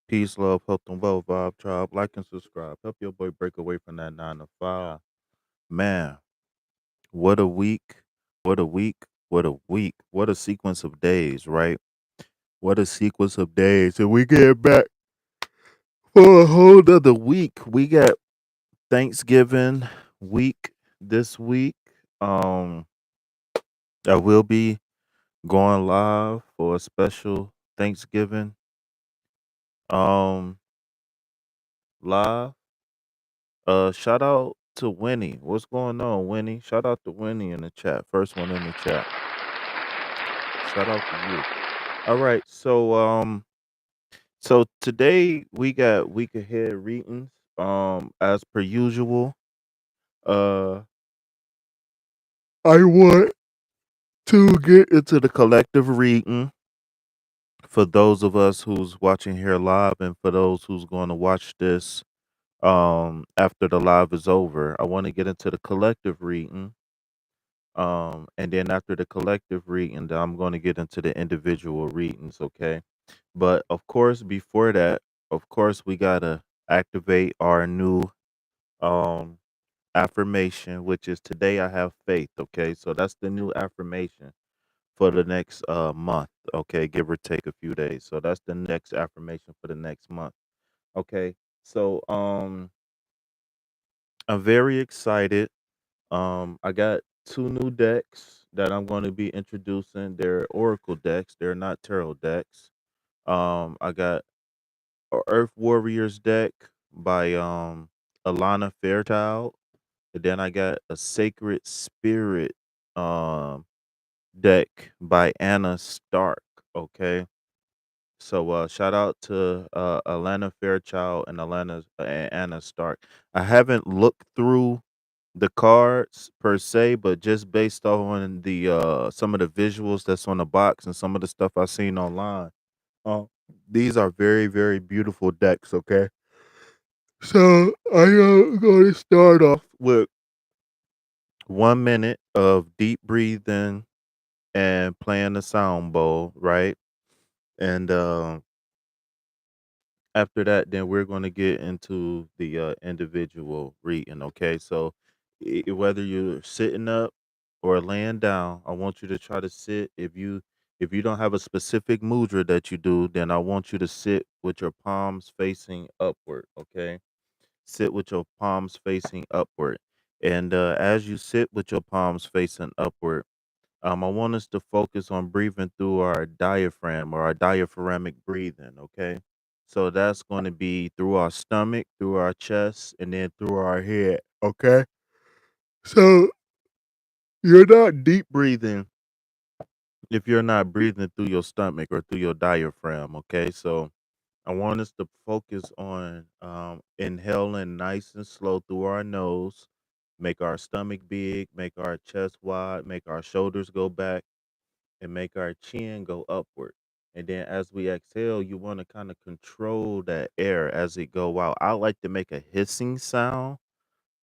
Peace, love, health, and wealth, vibe, tribe. Like and subscribe. Help your boy break away from that 9 to 5. Man, what a week. What a week. What a week. What a sequence of days, right? What a sequence of days. And we get back for a whole other week. We got Thanksgiving week this week. Um, I will be going live for a special Thanksgiving um live. Shout out to Winnie. What's going on, Winnie? Shout out to Winnie in the chat. First one in the chat. Shout out to you. All right, so today we got week ahead readings. As per usual. Uh, I want to get into the collective reading for those of us who's watching here live, and for those who's going to watch this after the live is over. I want to get into the collective reading. And then after the collective reading, then I'm going to get into the individual readings, okay? But of course, before that, of course, we gotta activate our new um affirmation, which is today I have faith. Okay, so that's the new affirmation for the next month. Okay, give or take a few days. So that's the next affirmation for the next month. Okay, so I'm very excited. I got two new decks that I'm going to be introducing. They're Oracle decks. They're not tarot decks. I got a Earth Warriors deck by Alana Fairchild. And then I got a Sacred Spirit um deck by Anna Stark. Okay. So shout out to Alana Fairchild and Anna Stark. I haven't looked through the cards per se, but just based on the some of the visuals that's on the box and some of the stuff I've seen online, uh, these are very, very beautiful decks. Okay, so I am going to start off with 1 minute of deep breathing and playing the sound bowl, right? And after that, then we're going to get into the individual reading. Okay, so whether you're sitting up or laying down, I want you to try to sit. If you don't have a specific mudra that you do, then I want you to sit with your palms facing upward. Okay, sit with your palms facing upward, and as you sit with your palms facing upward, I want us to focus on breathing through our diaphragm or our diaphragmic breathing. Okay. So that's going to be through our stomach, through our chest, and then through our head. Okay. So you're not deep breathing if you're not breathing through your stomach or through your diaphragm. Okay. So I want us to focus on inhaling nice and slow through our nose, make our stomach big, make our chest wide, make our shoulders go back, and make our chin go upward. And then as we exhale, you want to kind of control that air as it go out. I like to make a hissing sound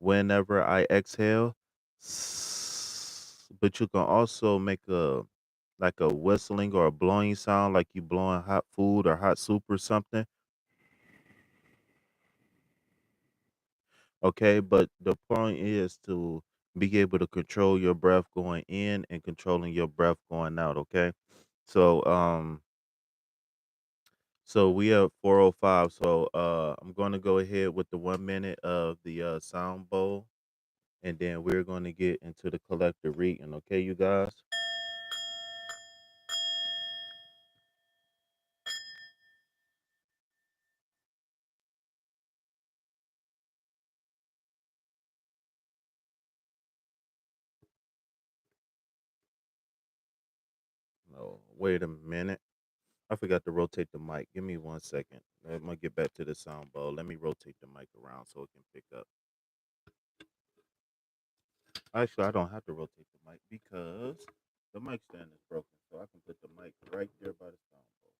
whenever I exhale. But you can also make a like a whistling or a blowing sound like you blowing hot food or hot soup or something. Okay, but the point is to be able to control your breath going in and controlling your breath going out. Okay. So we have 4:05. So I'm going to go ahead with the 1 minute of the sound bowl, and then we're going to get into the collective reading. Okay, you guys. No, wait a minute. I forgot to rotate the mic. Give me 1 second. I'm gonna get back to the sound bowl. Let me rotate the mic around so it can pick up. Actually, I don't have to rotate the mic because the mic stand is broken, so I can put the mic right there by the sound bowl.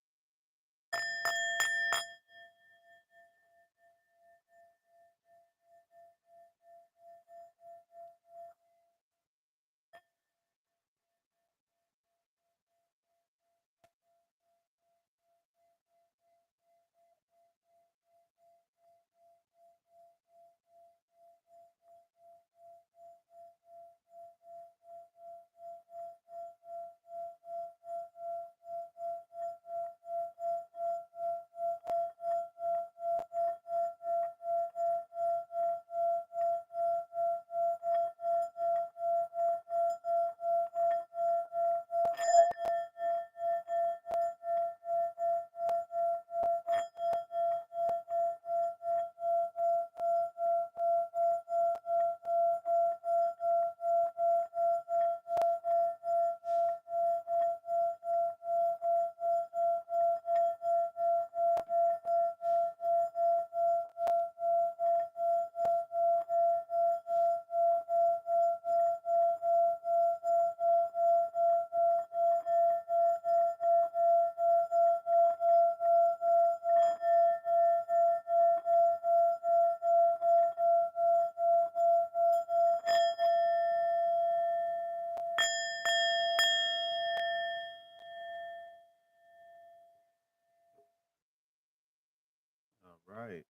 Right.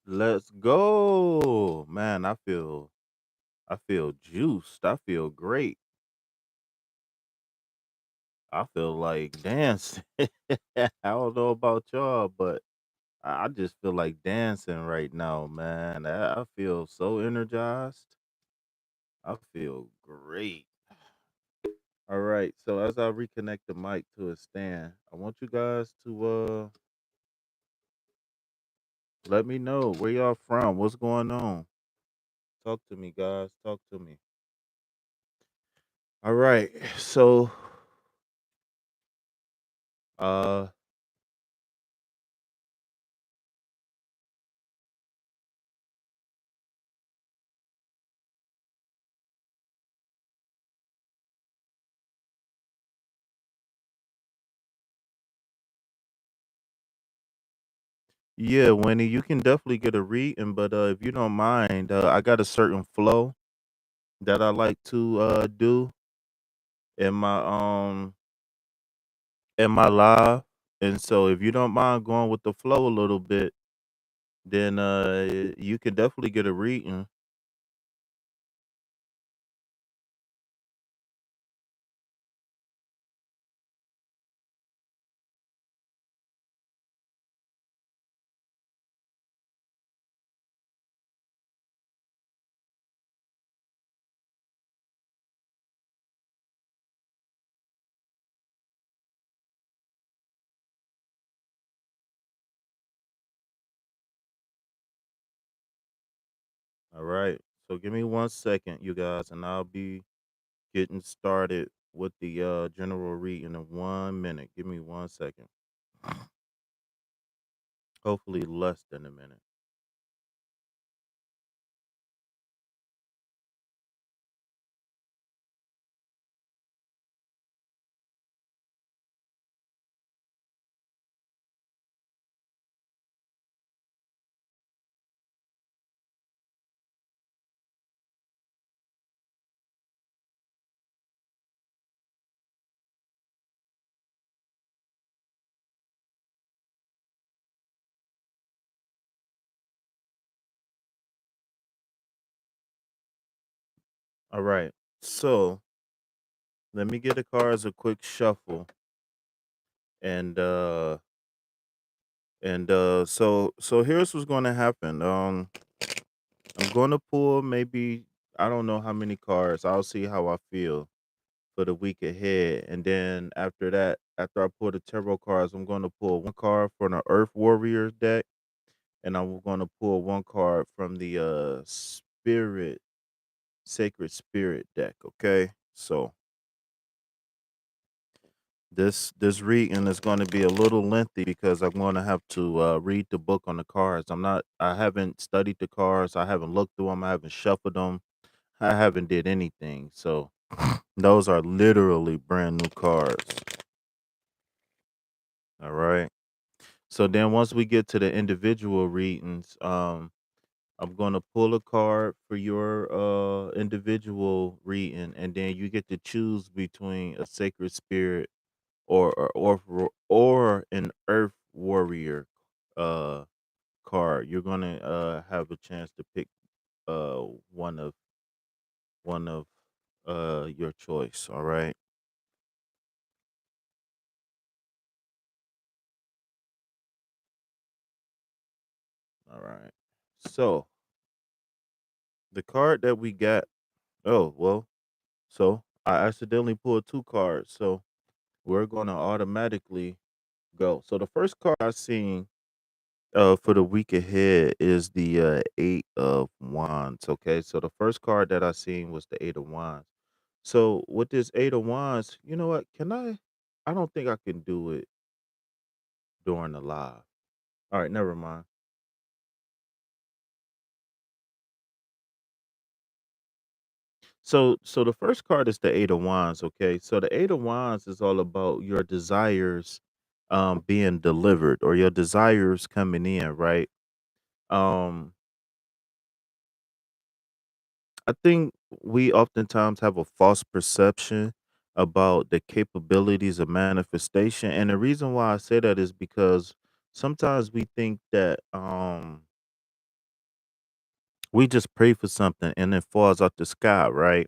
Let's go. Man, I feel juiced. I feel great. I feel like dancing. I don't know about y'all, but I just feel like dancing right now, man. I feel so energized. I feel great. All right. So as I reconnect the mic to a stand, I want you guys to let me know where y'all from. What's going on? Talk to me, guys. Talk to me. All right. So uh yeah, Winnie, you can definitely get a reading, but if you don't mind, I got a certain flow that I like to do in my live. And so if you don't mind going with the flow a little bit, then you can definitely get a reading. All right. So give me 1 second, you guys, and I'll be getting started with the general reading in 1 minute. Give me 1 second. Hopefully less than a minute. All right. So let me get the cards a quick shuffle, and so here's what's going to happen. I'm going to pull maybe, I don't know how many cards. I'll see how I feel for the week ahead, and then after that, after I pull the tarot cards, I'm going to pull one card from the Earth Warriors deck, and I'm going to pull one card from the Spirit Sacred Spirit deck. Okay, so this reading is going to be a little lengthy because I'm going to have to read the book on the cards. I haven't studied the cards. I haven't looked through them. I haven't shuffled them. I haven't did anything. So those are literally brand new cards. All right. So then once we get to the individual readings, I'm going to pull a card for your individual reading, and then you get to choose between a sacred spirit or an earth warrior uh card. You're going to have a chance to pick uh one of one of your choice, all right? All right. So, the card that we got, oh, well, so I accidentally pulled two cards. So, we're going to automatically go. So, the first card I seen for the week ahead is the Eight of Wands. Okay, so the first card that I seen was the Eight of Wands. So with this Eight of Wands, you know what? Can I? I don't think I can do it during the live. All right, never mind. So the first card is the Eight of Wands. Okay, so the Eight of Wands is all about your desires being delivered, or your desires coming in, right? Um I think we oftentimes have a false perception about the capabilities of manifestation. And the reason why I say that is because sometimes we think that we just pray for something and it falls out the sky, right?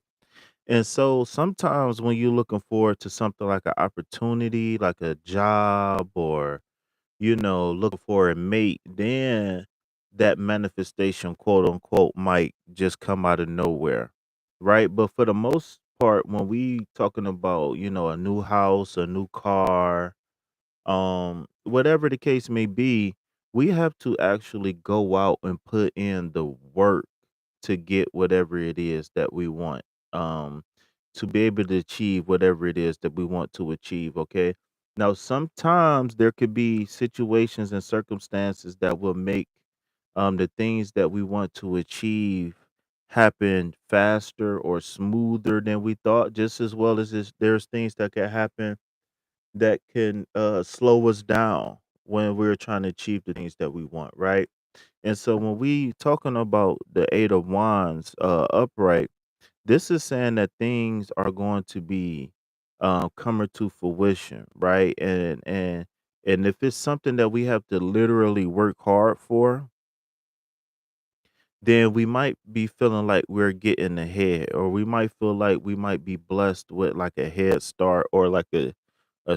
And so sometimes when you're looking forward to something like an opportunity, like a job, or looking for a mate, then that manifestation, quote unquote, might just come out of nowhere, right? But for the most part, when we talking about, a new house, a new car, whatever the case may be, we have to actually go out and put in the work to get whatever it is that we want, um to be able to achieve whatever it is that we want to achieve. Okay, now sometimes there could be situations and circumstances that will make the things that we want to achieve happen faster or smoother than we thought, just as well as there's things that can happen that can slow us down when we're trying to achieve the things that we want, right? And so when we talking about the 8 of Wands upright, this is saying that things are going to be coming to fruition, right? And if it's something that we have to literally work hard for, then we might be feeling like we're getting ahead, or we might feel like we might be blessed with like a head start, or like a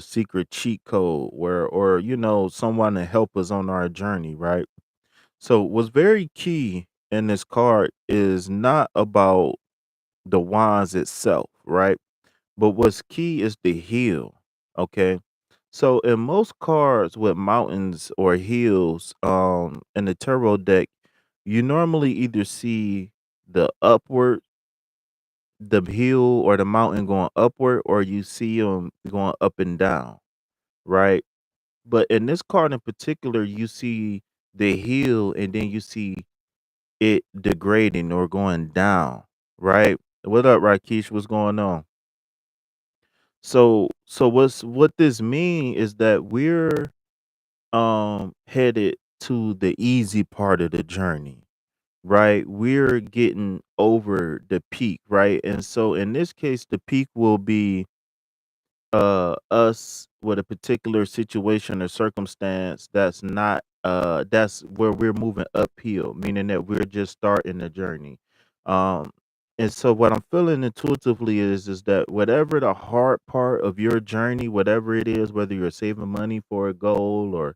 secret cheat code where, or someone to help us on our journey, right? So what's very key in this card is not about the wands itself, right? But what's key is the hill. Okay. So in most cards with mountains or hills, in the tarot deck, you normally either see the upward, the hill or the mountain going upward, or you see them going up and down, right? But in this card in particular, you see the hill and then you see it degrading or going down, right? What up, Rakesh? What's going on? So what this mean is that we're headed to the easy part of the journey, right? We're getting over the peak, right? And so in this case, the peak will be us with a particular situation or circumstance that's not that's where we're moving uphill, meaning that we're just starting the journey. um and so what I'm feeling intuitively is that whatever the hard part of your journey, whatever it is, whether you're saving money for a goal, or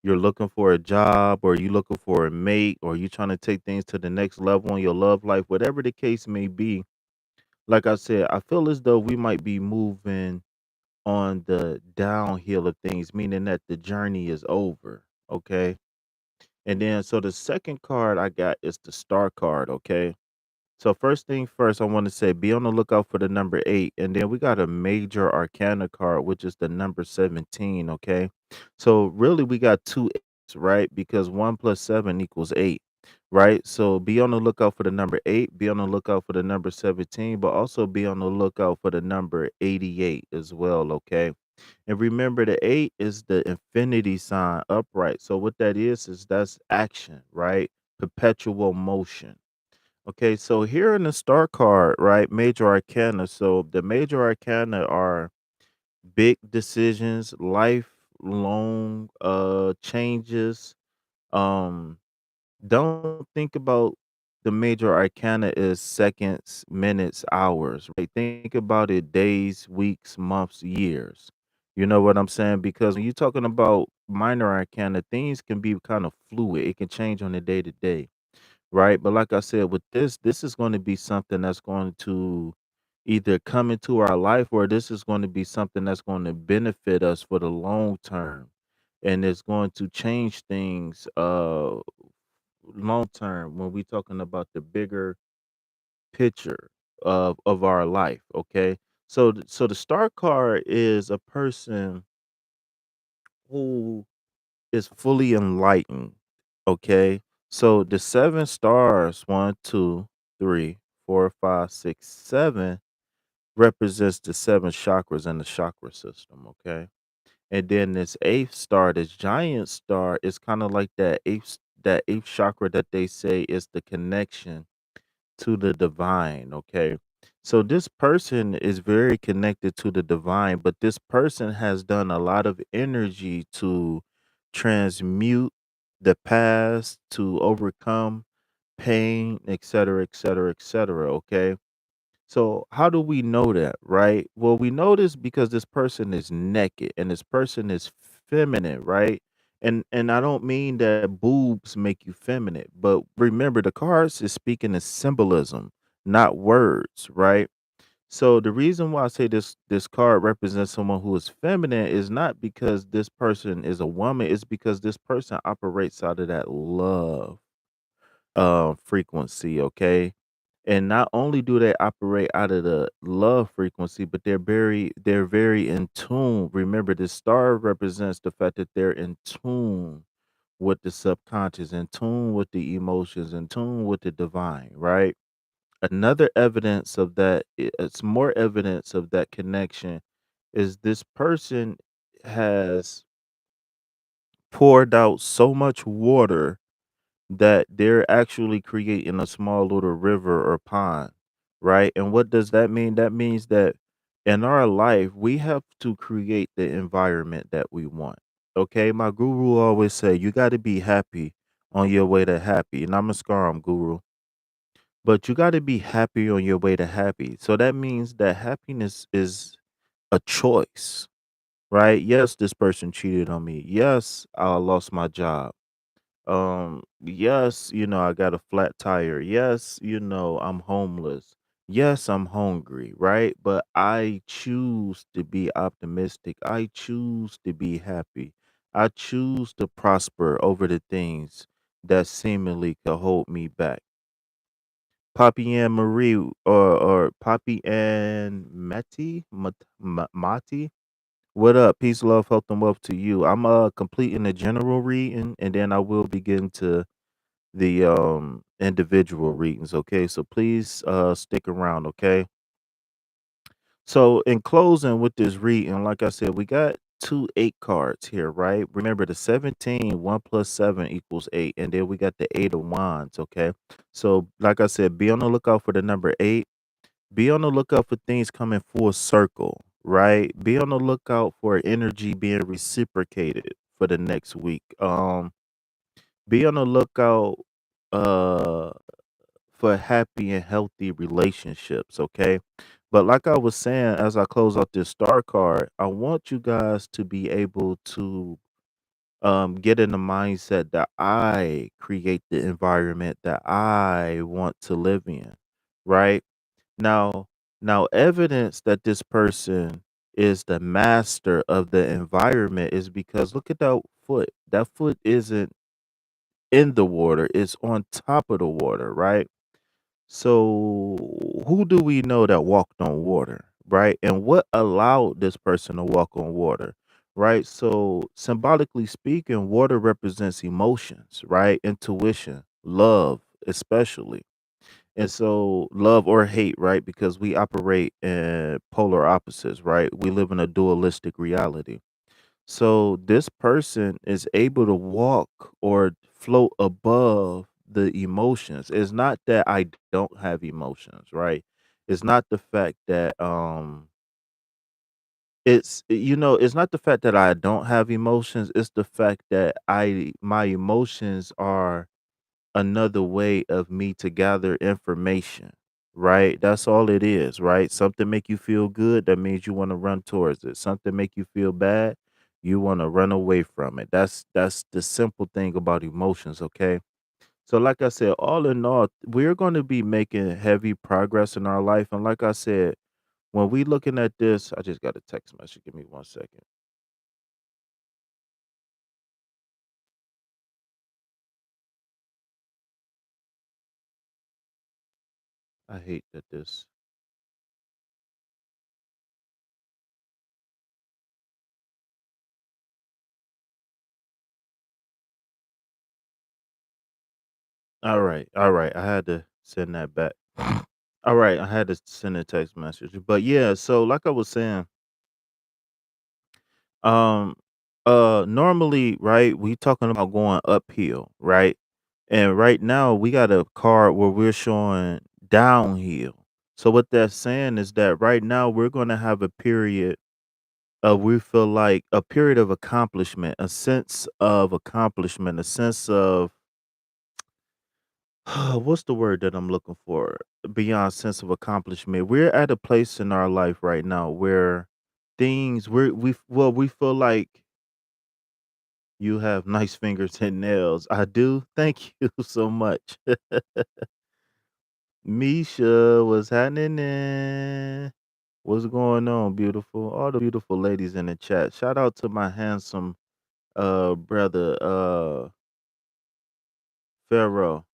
you're looking for a job, or you're looking for a mate, or you're trying to take things to the next level in your love life, whatever the case may be, like I said, I feel as though we might be moving on the downhill of things, meaning that the journey is over. Okay. And then, so the second card I got is the star card. Okay. So, first thing first, I want to say be on the lookout for the number 8. And then we got a major arcana card, which is the number 17. Okay. So, really, we got two eights, right? Because 1 plus 7 equals 8. Right. So be on the lookout for the number 8, be on the lookout for the number 17, but also be on the lookout for the number 88 as well. Okay. And remember, the 8 is the infinity sign upright. So what that is that's action, right? Perpetual motion. Okay, so here in the star card, right? Major arcana. So the major arcana are big decisions, lifelong changes. Um don't think about the major arcana as seconds, minutes, hours, right? Think about it days, weeks, months, years. You know what I'm saying? Because when you're talking about minor arcana, things can be kind of fluid. It can change on a day to day, right? But like I said, with this is going to be something that's going to either come into our life, or this is going to be something that's going to benefit us for the long term. And it's going to change things long term when we talking about the bigger picture of our life. Okay, so the star card is a person who is fully enlightened. Okay, so the 7 stars, 1, 2, 3, 4, 5, 6, 7, represents the 7 chakras in the chakra system. Okay, and then this eighth star, this giant star, is kind of like that eighth chakra that they say is the connection to the divine. Okay, so this person is very connected to the divine, but this person has done a lot of energy to transmute the past, to overcome pain, etc., etc., etc. Okay. So how do we know that, right? Well, we know this because this person is naked and this person is feminine, right? And I don't mean that boobs make you feminine, but remember the cards is speaking in symbolism, not words, right? So the reason why I say this card represents someone who is feminine is not because this person is a woman, it's because this person operates out of that love frequency, okay? And not only do they operate out of the love frequency, but they're very in tune. Remember, the star represents the fact that they're in tune with the subconscious, in tune with the emotions, in tune with the divine, right? Another evidence of that, it's more evidence of that connection is this person has poured out so much water that they're actually creating a small little river or pond, right? And what does that mean? That means that in our life, we have to create the environment that we want. Okay. My guru always say, you got to be happy on your way to happy. And I'm a Skaram guru, but you got to be happy on your way to happy. So that means that happiness is a choice, right? Yes, this person cheated on me. Yes, I lost my job. Yes, I got a flat tire. Yes, I'm homeless. Yes, I'm hungry, right? But I choose to be optimistic. I choose to be happy. I choose to prosper over the things that seemingly could hold me back. Poppy and Marie, or Poppy and Mati. What up? Peace, love, health, and wealth to you. I'm completing the general reading, and then I will begin to the individual readings. Okay, so please stick around. Okay, so in closing with this reading, like I said, we got two eight cards here, right? Remember the 17, 1 plus 7 equals 8, and then we got the 8 of wands. Okay, so like I said, be on the lookout for the number 8. Be on the lookout for things coming full circle, right? Be on the lookout for energy being reciprocated for the next week. Be on the lookout uh for happy and healthy relationships, okay? But like I was saying, as I close out this star card, I want you guys to be able to get in the mindset that I create the environment that I want to live in, right? Now, now evidence that this person is the master of the environment is because look at that foot. That foot isn't in the water, it's on top of the water, right? So, who do we know that walked on water, right? And what allowed this person to walk on water, right? So, symbolically speaking, water represents emotions, right? Intuition, love, especially. And so, love or hate, right? Because we operate in polar opposites, right? We live in a dualistic reality. So this person is able to walk or float above the emotions. It's not that I don't have emotions, right? It's not the fact that it's not the fact that I don't have emotions, it's the fact that I my emotions are another way of me to gather information, right? That's all it is, right? Something make you feel good, that means you want to run towards it. Something make you feel bad, you want to run away from it. That's the simple thing about emotions, okay? So like I said, all in all, we're going to be making heavy progress in our life, and like I said, when we looking at this, I just got a text message. Give me 1 second. I hate that this. All right, all right. I had to send that back. All right, I had to send a text message. But yeah, so like I was saying, um normally, right, we talking about going uphill, right? And right now we got a card where we're showing downhill. So what that's saying is that right now we're gonna have a period we feel like a period of accomplishment, a sense of accomplishment, a sense of what's the word that I'm looking for? Beyond sense of accomplishment. We're at a place in our life right now where we feel like you have nice fingers and nails. I do. Thank you so much. Misha, what's happening? What's going on, beautiful? All the beautiful ladies in the chat. Shout out to my handsome brother Pharaoh.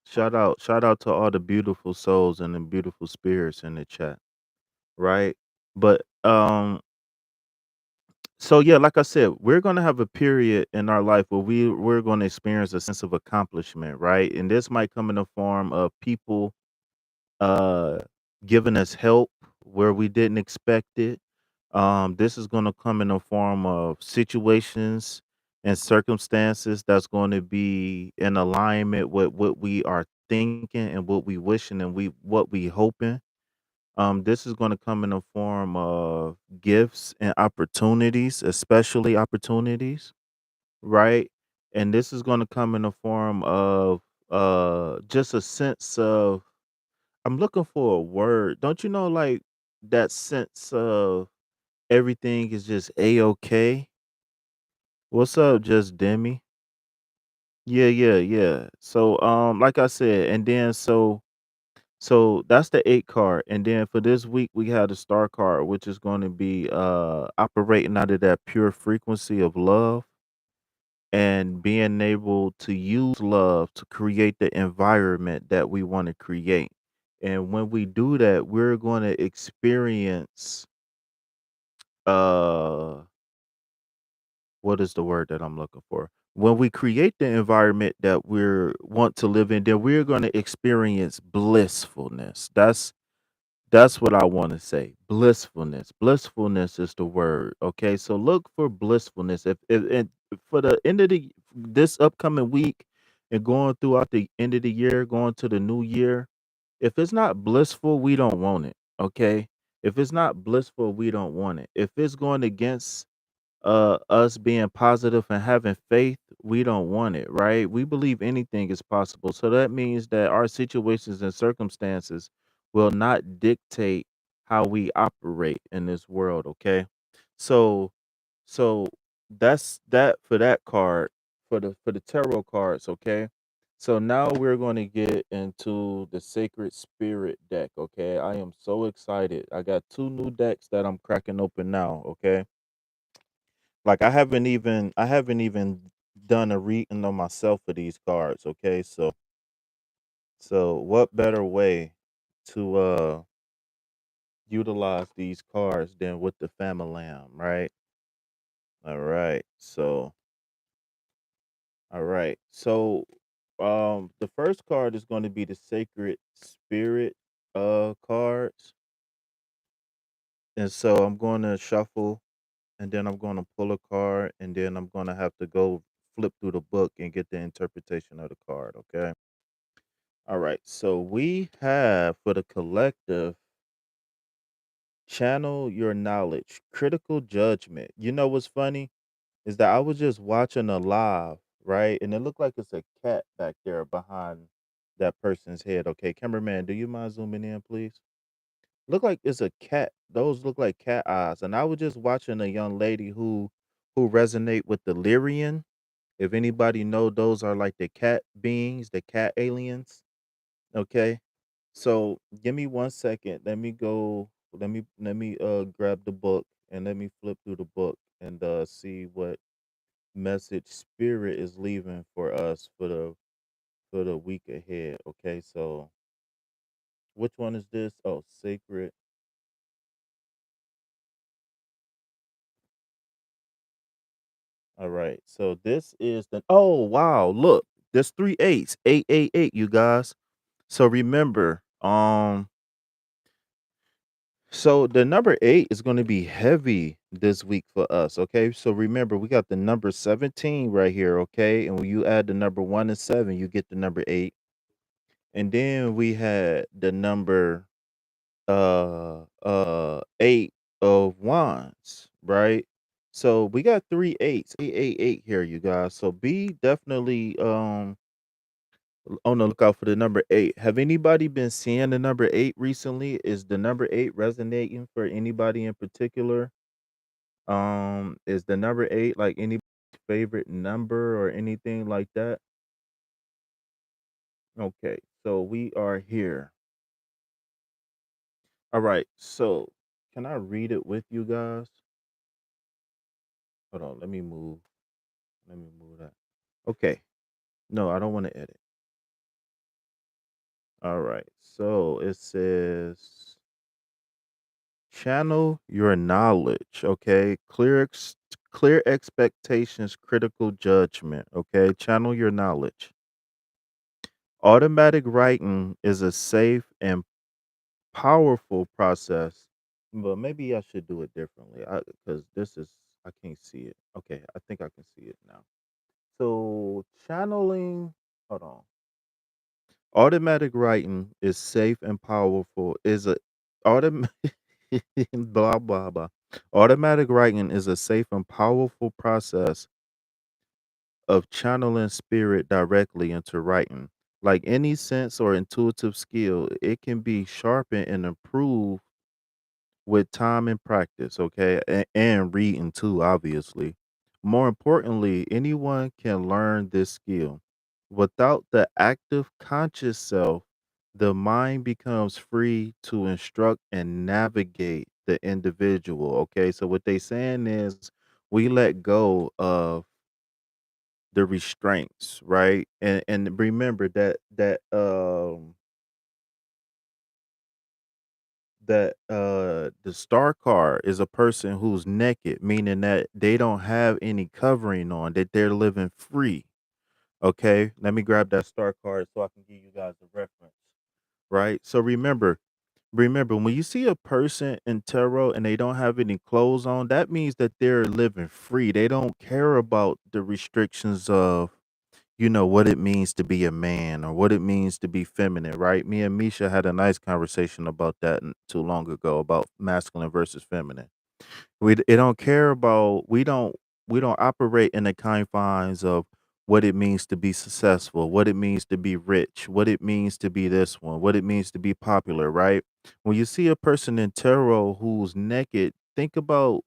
Shout out to all the beautiful souls and the beautiful spirits in the chat, right? But so yeah, like I said, we're gonna have a period in our life where we're gonna experience a sense of accomplishment, right? And this might come in the form of people uh giving us help where we didn't expect it. This is going to come in the form of situations and circumstances that's going to be in alignment with what we are thinking and what we wishing and we what we hoping. This is going to come in the form of gifts and opportunities, especially opportunities, right? And this is going to come in the form of just a sense of I'm looking for a word. Don't you know like that sense of everything is just a-okay? What's up, just Demi? Yeah, yeah, yeah. So like I said, and then so that's the 8 card. And then for this week we have the star card, which is going to be operating out of that pure frequency of love and being able to use love to create the environment that we want to create. And when we do that, we're going to experience uh what is the word that I'm looking for? When we create the environment that we're want to live in, then we're going to experience blissfulness. That's what I want to say. Blissfulness. Blissfulness is the word. Okay, so look for blissfulness. If and for the end of the this upcoming week and going throughout the end of the year, going to the new year, if it's not blissful, we don't want it. Okay, if it's not blissful, we don't want it. If it's going against us being positive and having faith, we don't want it, right? We believe anything is possible. So that means that our situations and circumstances will not dictate how we operate in this world, okay? So so that's that for that card for the tarot cards, okay? So now we're going to get into the sacred spirit deck, okay? I am so excited. I got two new decks that I'm cracking open now, okay? Like I haven't even done a reading on myself for these cards, okay? So what better way to utilize these cards than with the Famalam, right? All right. So the first card is going to be the sacred spirit cards. And so I'm going to shuffle and then I'm going to pull a card and then I'm going to have to go flip through the book and get the interpretation of the card, okay? All right. So we have for the collective channel your knowledge, critical judgment. You know what's funny is that I was just watching a live, right? And it looked like it's a cat back there behind that person's head. Okay, cameraman, do you mind zooming in, please? Look like it's a cat. Those look like cat eyes. And I was just watching a young lady who resonate with the Lyrian. If anybody know, those are like the cat beings, the cat aliens. Okay. So give me 1 second. Let me go. Let me grab the book and let me flip through the book and see what message spirit is leaving for us for the week ahead. Okay, so which one is this? Oh, sacred. All right. So this is the oh wow, look, there's three eights. 888, you guys. So remember, so the number eight is going to be heavy this week for us. Okay. So remember, we got the number 17 right here. Okay. And when you add the number 1 and 7, you get the number 8. And then we had the number 8 of wands, right? So we got three eights, 888 here, you guys. So be definitely on the lookout for the number 8. Have anybody been seeing the number 8 recently? Is the number 8 resonating for anybody in particular? Is the number 8 like anybody's favorite number or anything like that? Okay, so we are here. All right, so can I read it with you guys? Hold on, let me move. Let me move that. Okay. No, I don't want to edit. All right. So it says channel your knowledge, okay? Clear expectations, critical judgment, okay? Channel your knowledge. Automatic writing is a safe and powerful process, but maybe I should do it differently because this is, I can't see it. Okay, I think I can see it now. So, channeling, hold on. Automatic writing is safe and powerful. Is a autom blah blah blah. Automatic writing is a safe and powerful process of channeling spirit directly into writing. Like any sense or intuitive skill, it can be sharpened and improved with time and practice, okay? And reading too, obviously. More importantly, anyone can learn this skill. Without the active conscious self, the mind becomes free to instruct and navigate the individual, okay? So what they saying is we let go of the restraints, right? And remember that the star card is a person who's naked, meaning that they don't have any covering on, that they're living free. Okay, let me grab that star card so I can give you guys a reference. Right. So remember when you see a person in tarot and they don't have any clothes on, that means that they're living free. They don't care about the restrictions of what it means to be a man or what it means to be feminine, right? Me and Misha had a nice conversation about that too long ago about masculine versus feminine. It don't care about we don't operate in the confines of what it means to be successful, what it means to be rich, what it means to be this one, what it means to be popular, right? When you see a person in tarot who's naked, think about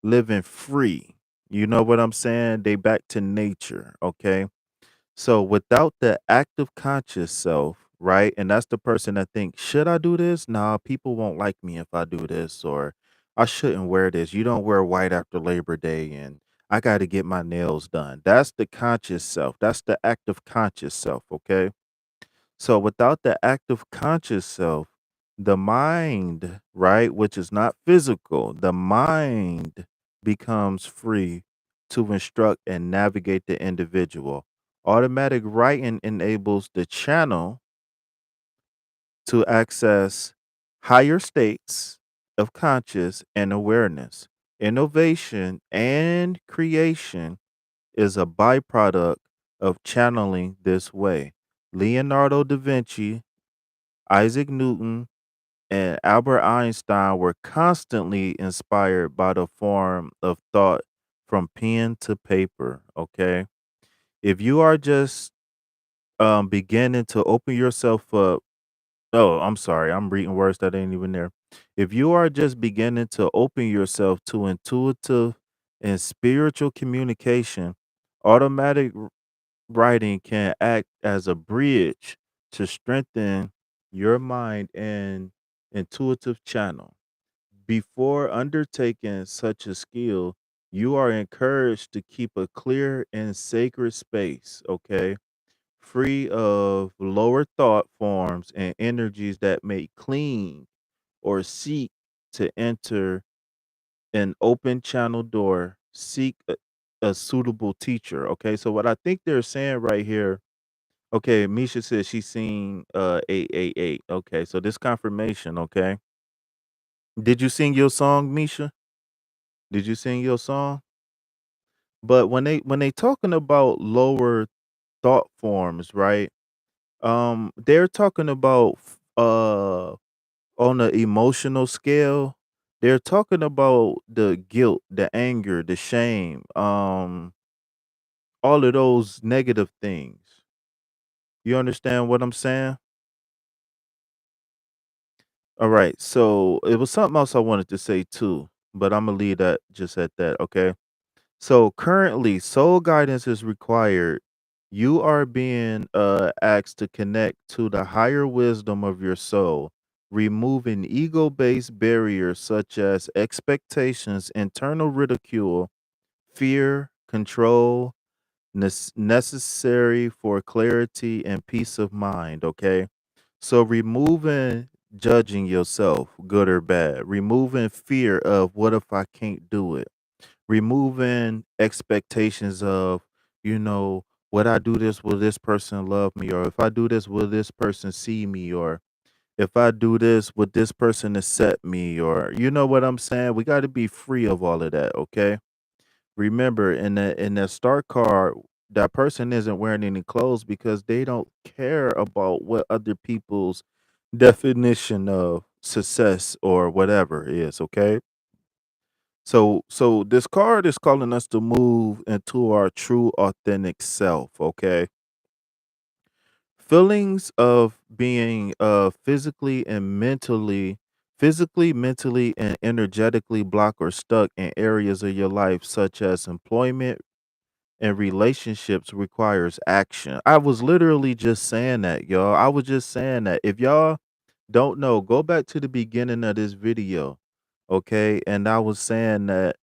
living free. You know what I'm saying? They back to nature, okay? So without the active conscious self, right? And that's the person that thinks, should I do this? Nah, people won't like me if I do this, or I shouldn't wear this. You don't wear white after Labor Day, and I got to get my nails done. That's the conscious self. That's the active conscious self, okay? So without the active conscious self, the mind, right, which is not physical, the mind becomes free to instruct and navigate the individual. Automatic writing enables the channel to access higher states of conscious and awareness. Innovation and creation is a byproduct of channeling this way. Leonardo da Vinci, Isaac Newton, and Albert Einstein were constantly inspired by the form of thought from pen to paper. Okay. If you are just beginning to open yourself up, oh, I'm sorry, I'm reading words that ain't even there. If you are just beginning to open yourself to intuitive and spiritual communication, automatic writing can act as a bridge to strengthen your mind and intuitive channel. Before undertaking such a skill, you are encouraged to keep a clear and sacred space, okay? Free of lower thought forms and energies that may cling or seek to enter an open channel door. Seek a suitable teacher, okay? So, what I think they're saying right here. Okay, Misha says she's seen 888. Okay, so this confirmation, okay. Did you sing your song, Misha? Did you sing your song? But when they talking about lower thought forms, right? They're talking about on the emotional scale, they're talking about the guilt, the anger, the shame, all of those negative things. You understand what I'm saying? All right. So it was something else I wanted to say too, but I'm gonna leave that just at that. Okay. So currently, soul guidance is required. You are being asked to connect to the higher wisdom of your soul, removing ego based barriers such as expectations, internal ridicule, fear, control, necessary for clarity and peace of mind. Okay. So removing judging yourself, good or bad, removing fear of what if I can't do it, removing expectations of, you know, would I do this, will this person love me? Or if I do this, will this person see me? Or if I do this, would this person accept me? Or you know what I'm saying? We got to be free of all of that, okay? Remember, in that start card, that person isn't wearing any clothes because they don't care about what other people's definition of success or whatever is, okay? So this card is calling us to move into our true authentic self, okay? Feelings of being physically, mentally and energetically blocked or stuck in areas of your life such as employment and relationships requires action. I was literally just saying that, y'all. I was just saying that. If y'all don't know, go back to the beginning of this video, okay? And I was saying that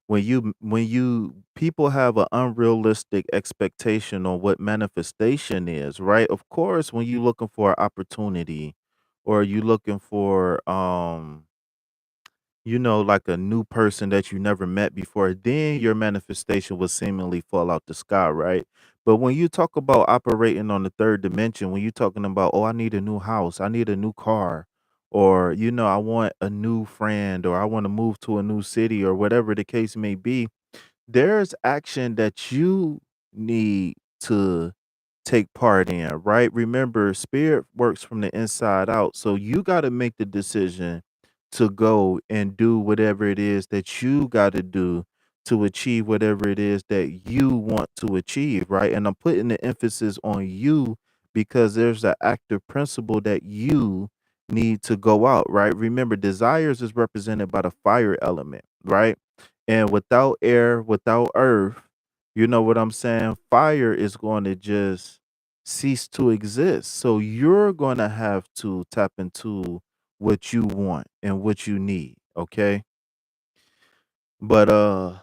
when you people have an unrealistic expectation on what manifestation is, right? Of course, when you looking for an opportunity or you looking for like a new person that you never met before, then your manifestation will seemingly fall out the sky, right? But when you talk about operating on the third dimension, when you're talking about, oh, I need a new house, I need a new car, or, I want a new friend, or I want to move to a new city, or whatever the case may be, there's action that you need to take part in, right? Remember, spirit works from the inside out. So you got to make the decision to go and do whatever it is that you got to do to achieve whatever it is that you want to achieve, right? And I'm putting the emphasis on you because there's an active principle that you need to go out, right? Remember, desires is represented by the fire element, right? And without air, without earth, you know what I'm saying? Fire is going to just cease to exist. So you're going to have to tap into what you want and what you need, okay? But all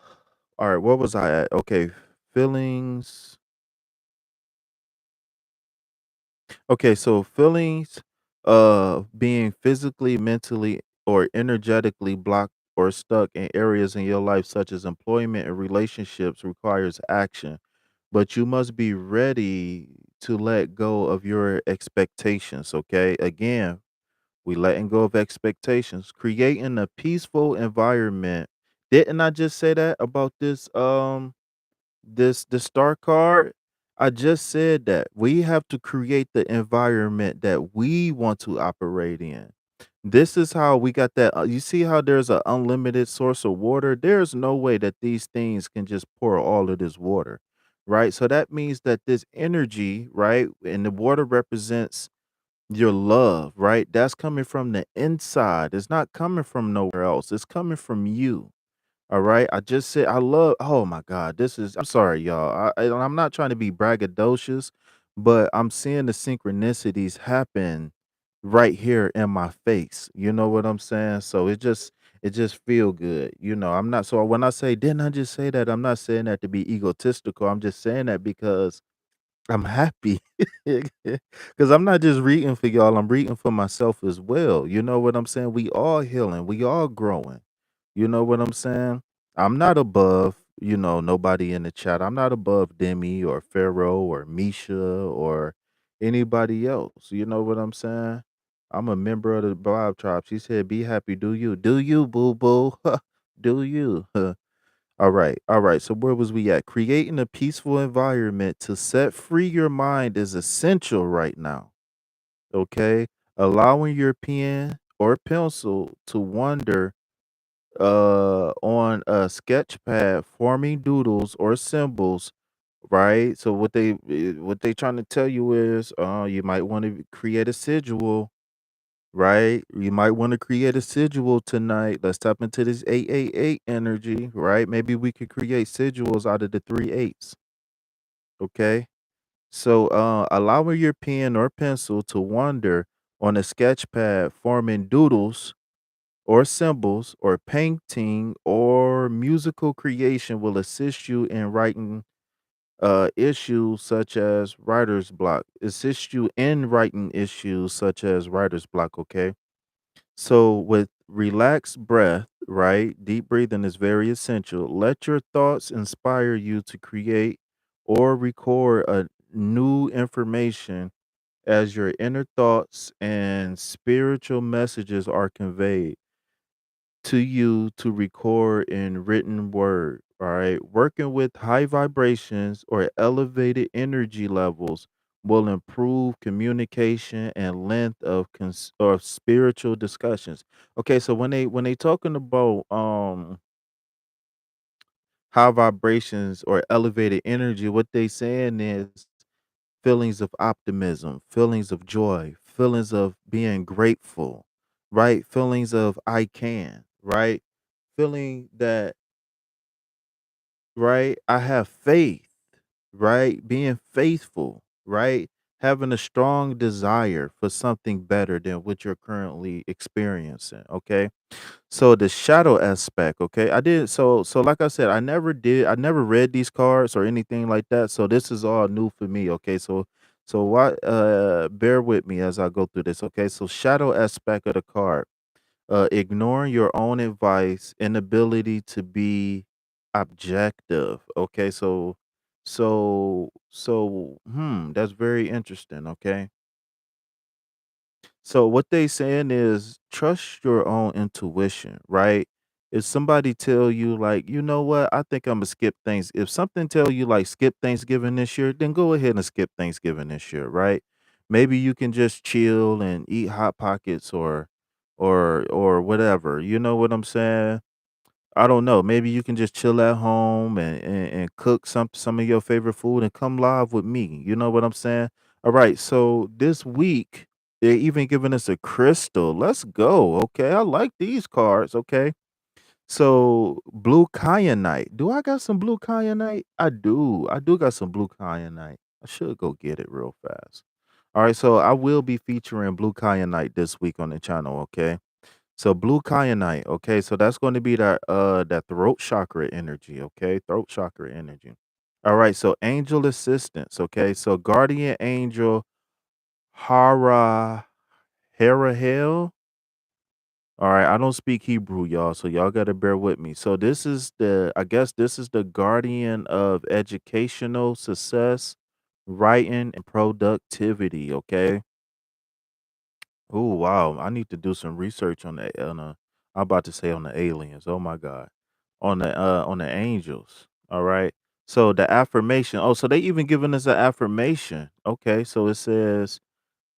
right, what was I at? Okay, feelings. Okay, so feelings being physically, mentally or energetically blocked or stuck in areas in your life such as employment and relationships requires action, but you must be ready to let go of your expectations, okay? Again, we letting go of expectations, creating a peaceful environment. Didn't I just say that about this the star card? I just said that we have to create the environment that we want to operate in. This is how we got that. You see how there's an unlimited source of water? There's no way that these things can just pour all of this water, right? So that means that this energy, right? And the water represents your love, right? That's coming from the inside. It's not coming from nowhere else. It's coming from you. All right. I just said I love. Oh my God, this is. I'm sorry, y'all. I'm not trying to be braggadocious, but I'm seeing the synchronicities happen right here in my face. You know what I'm saying? So it just feel good. I'm not. So when I say didn't I just say that? I'm not saying that to be egotistical. I'm just saying that because I'm happy because I'm not just reading for y'all. I'm reading for myself as well. You know what I'm saying? We all healing. We all growing. You know what I'm saying? I'm not above, nobody in the chat. I'm not above Demi or Pharaoh or Misha or anybody else. You know what I'm saying? I'm a member of the Bob Tribe. She said, be happy, do you? Do you, boo boo? Do you? All right. So where was we at? Creating a peaceful environment to set free your mind is essential right now. Okay. Allowing your pen or pencil to wander on a sketch pad, forming doodles or symbols, right? So what they trying to tell you is you might want to create a sigil, right? You might want to create a sigil tonight. Let's tap into this 888 energy, right? Maybe we could create sigils out of the three eights. Okay. So allowing your pen or pencil to wander on a sketch pad, forming doodles or symbols or painting or musical creation will assist you in writing issues such as writer's block. Assist you in writing issues such as writer's block. Okay. So, with relaxed breath, right? Deep breathing is very essential. Let your thoughts inspire you to create or record a new information as your inner thoughts and spiritual messages are conveyed to you to record in written word. All right. Working with high vibrations or elevated energy levels will improve communication and length of of spiritual discussions. Okay, so when they talking about high vibrations or elevated energy, what they saying is feelings of optimism, feelings of joy, feelings of being grateful, right? Feelings of I can, right? Feeling that, right? I have faith, right? Being faithful, right? Having a strong desire for something better than what you're currently experiencing. Okay. So the shadow aspect, okay. So like I said, I never read these cards or anything like that. So this is all new for me. Okay. So what bear with me as I go through this. Okay. So shadow aspect of the card, ignoring your own advice, inability to be objective. Okay, that's very interesting. Okay, so what they saying is trust your own intuition, right? If somebody tell you like, you know what, I think I'm gonna skip things. If something tell you like skip Thanksgiving this year, then go ahead and skip Thanksgiving this year, right? Maybe you can just chill and eat hot pockets or whatever. You know what I'm saying? I don't know. Maybe you can just chill at home and cook some of your favorite food and come live with me. You know what I'm saying? All right. So this week they're even giving us a crystal. Let's go. Okay. I like these cards. Okay. So blue kyanite. Do I got some blue kyanite? I do. I do got some blue kyanite. I should go get it real fast. All right. So I will be featuring blue kyanite this week on the channel. Okay. So blue kyanite, okay, so that's going to be that throat chakra energy, okay? Throat chakra energy. All right, so angel assistance, okay? So guardian angel Hara Harahel. All right, I don't speak Hebrew, y'all, so y'all got to bear with me. So this is I guess this is the guardian of educational success, writing and productivity, okay? Oh wow, I need to do some research on I'm about to say on the aliens. Oh my god. On the angels. All right. So the affirmation. Oh, so they even giving us an affirmation. Okay, so it says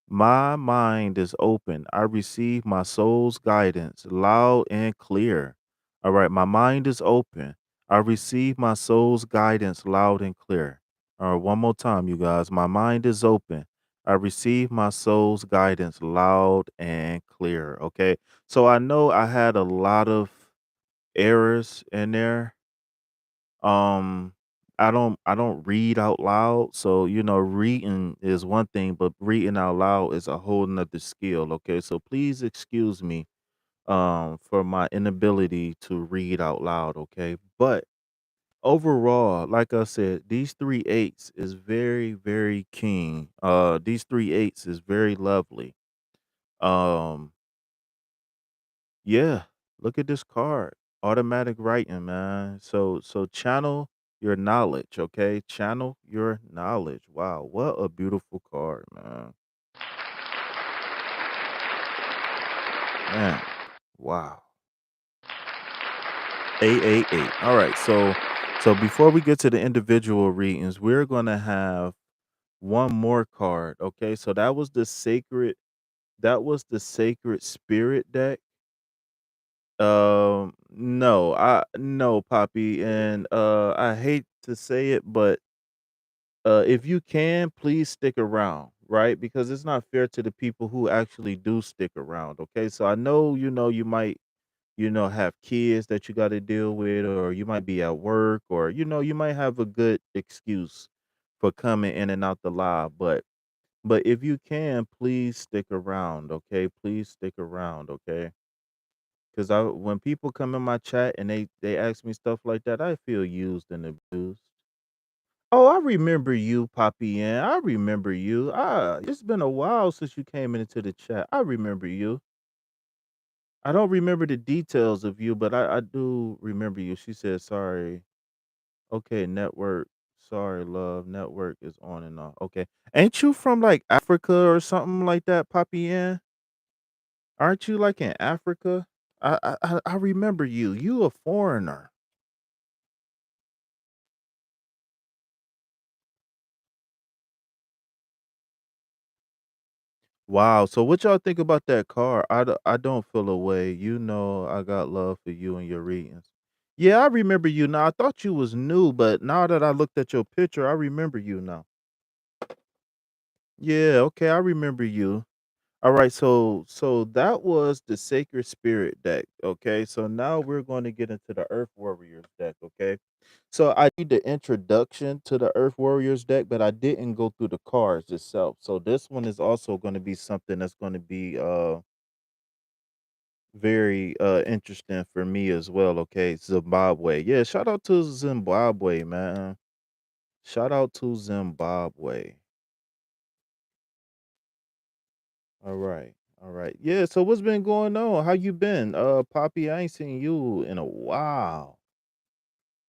my mind is open. I receive my soul's guidance loud and clear. All right. My mind is open. I receive my soul's guidance loud and clear. All right. One more time, you guys. My mind is open. I receive my soul's guidance loud and clear. Okay. So I know I had a lot of errors in there. um, I don't read out loud, so, reading is one thing, but reading out loud is a whole nother skill, okay? So please excuse me, for my inability to read out loud, okay? But overall, like I said, these three eights is very, very keen. These three eights is very lovely. Um, Yeah, look at this card. Automatic writing, man. So channel your knowledge, okay? Channel your knowledge. Wow, what a beautiful card, man. Man, wow. 888. All right. So before we get to the individual readings, we're gonna have one more card. Okay. So that was the sacred spirit deck. No, Poppy, and I hate to say it, but if you can, please stick around, right? Because it's not fair to the people who actually do stick around. Okay. So I know you might have kids that you got to deal with, or you might be at work, or you might have a good excuse for coming in and out the live, but if you can, please stick around, okay? Please stick around, okay? Because I when people come in my chat and they ask me stuff like that, I feel used and abused. Oh, I remember you, Poppy Ann. I remember you. It's been a while since you came into the chat. I remember you. I don't remember the details of you, but I do remember you. She said, sorry. Okay, network. Sorry, love. Network is on and off. Okay. Ain't you from like Africa or something like that, Poppy Ann? Aren't you like in Africa? I remember you. You a foreigner. Wow. So what y'all think about that car? I don't feel a way. I got love for you and your readings. Yeah, I remember you now. I thought you was new, but now that I looked at your picture, I remember you now. Yeah, okay, I remember you. All right, so that was the Sacred Spirit deck. Okay, so now we're going to get into the Earth Warriors deck. Okay, so I need the introduction to the Earth Warriors deck, but I didn't go through the cards itself. So this one is also going to be something that's going to be very interesting for me as well. Okay, Zimbabwe. Yeah, shout out to Zimbabwe, man. Shout out to Zimbabwe. All right. All right. Yeah, so what's been going on? How you been? Poppy, I ain't seen you in a while.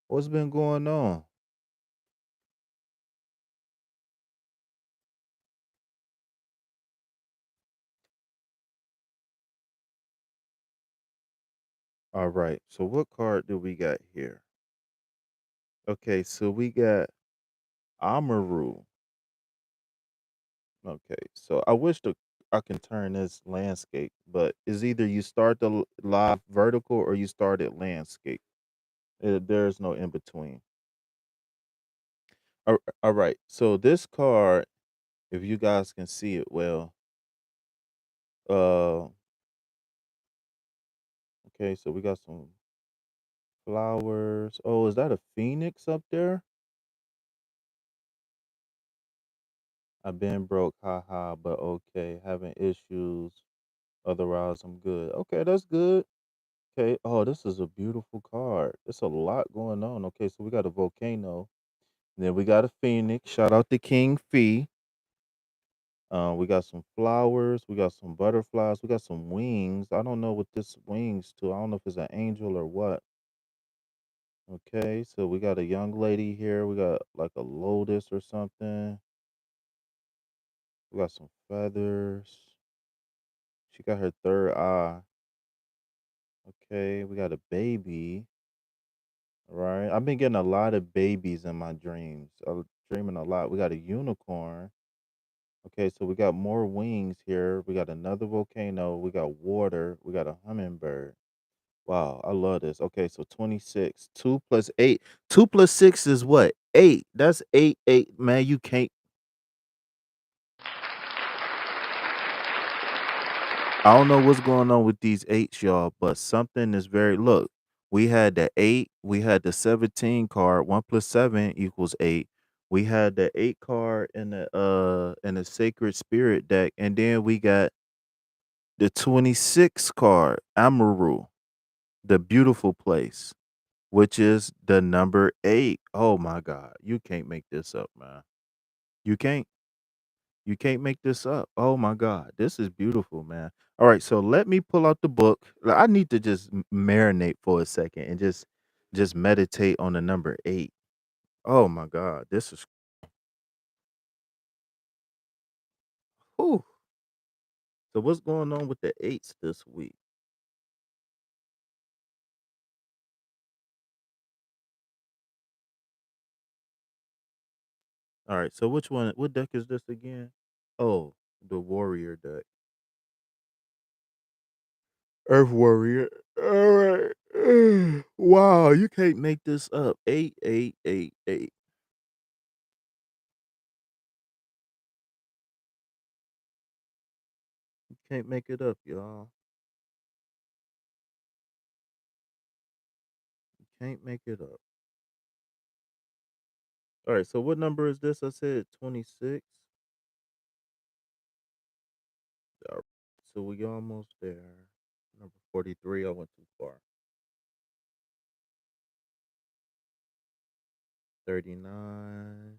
What's been going on? All right. So what card do we got here? Okay, so we got Amaru. Okay. So I can turn this landscape, but it's either you start the live vertical or you start at landscape. There's no in between. All right. So this card, if you guys can see it well, uh okay, so we got some flowers. Oh, is that a phoenix up there? I've been broke, haha, but okay. Having issues. Otherwise, I'm good. Okay, that's good. Okay. Oh, this is a beautiful card. It's a lot going on. Okay, so we got a volcano. Then we got a phoenix. Shout out to King Fee. We got some flowers. We got some butterflies. We got some wings. I don't know what this wings to. I don't know if it's an angel or what. Okay, so we got a young lady here. We got like a lotus or something. We got some feathers. She got her third eye. Okay, we got a baby. Right. I've been getting a lot of babies in my dreams. I'm dreaming a lot. We got a unicorn. Okay, so we got more wings here. We got another volcano. We got water. We got a hummingbird. Wow, I love this. Okay, so 26. 2 plus 8. 2 plus 6 is what? 8. That's 8. 8. Man, you can't. I don't know what's going on with these eights, y'all, but something is very look. We had the 8, we had the 17 card, 1 plus 7 equals 8. We had the 8 card in the Sacred Spirit deck, and then we got the 26 card, Amaru, the beautiful place, which is the number 8. Oh my God. You can't make this up, man. You can't. You can't make this up. Oh my God, this is beautiful, man. All right, so let me pull out the book. I need to just marinate for a second and just meditate on the number 8. Oh my God, this is whew. So what's going on with the eights this week? All right. So which one? What deck is this again? Oh, the warrior deck. Earth warrior. All right. Wow, you can't make this up. 8888. You can't make it up, y'all. You can't make it up. All right. So what number is this? I said 26. All right. So we almost there. Number 43. I went too far. 39.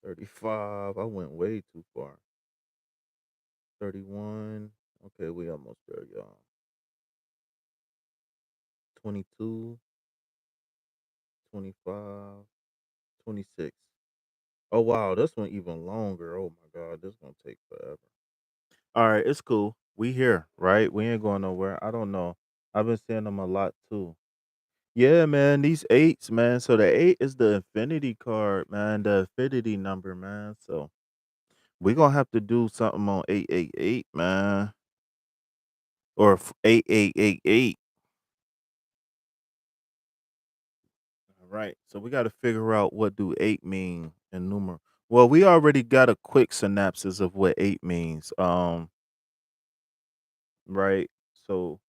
35. I went way too far. 31. Okay, we almost there, y'all. 22, 25, 26. Oh wow, this one even longer. Oh my god, this gonna take forever. All right, it's cool. We here, right? We ain't going nowhere. I don't know. I've been seeing them a lot too. Yeah, man, these eights, man. So the eight is the infinity card, man, the infinity number, man. So we gonna have to do something on 888, man, or 8888. All right. So we got to figure out what do eight mean in numeral. Well, we already got a quick synopsis of what eight means. Right. So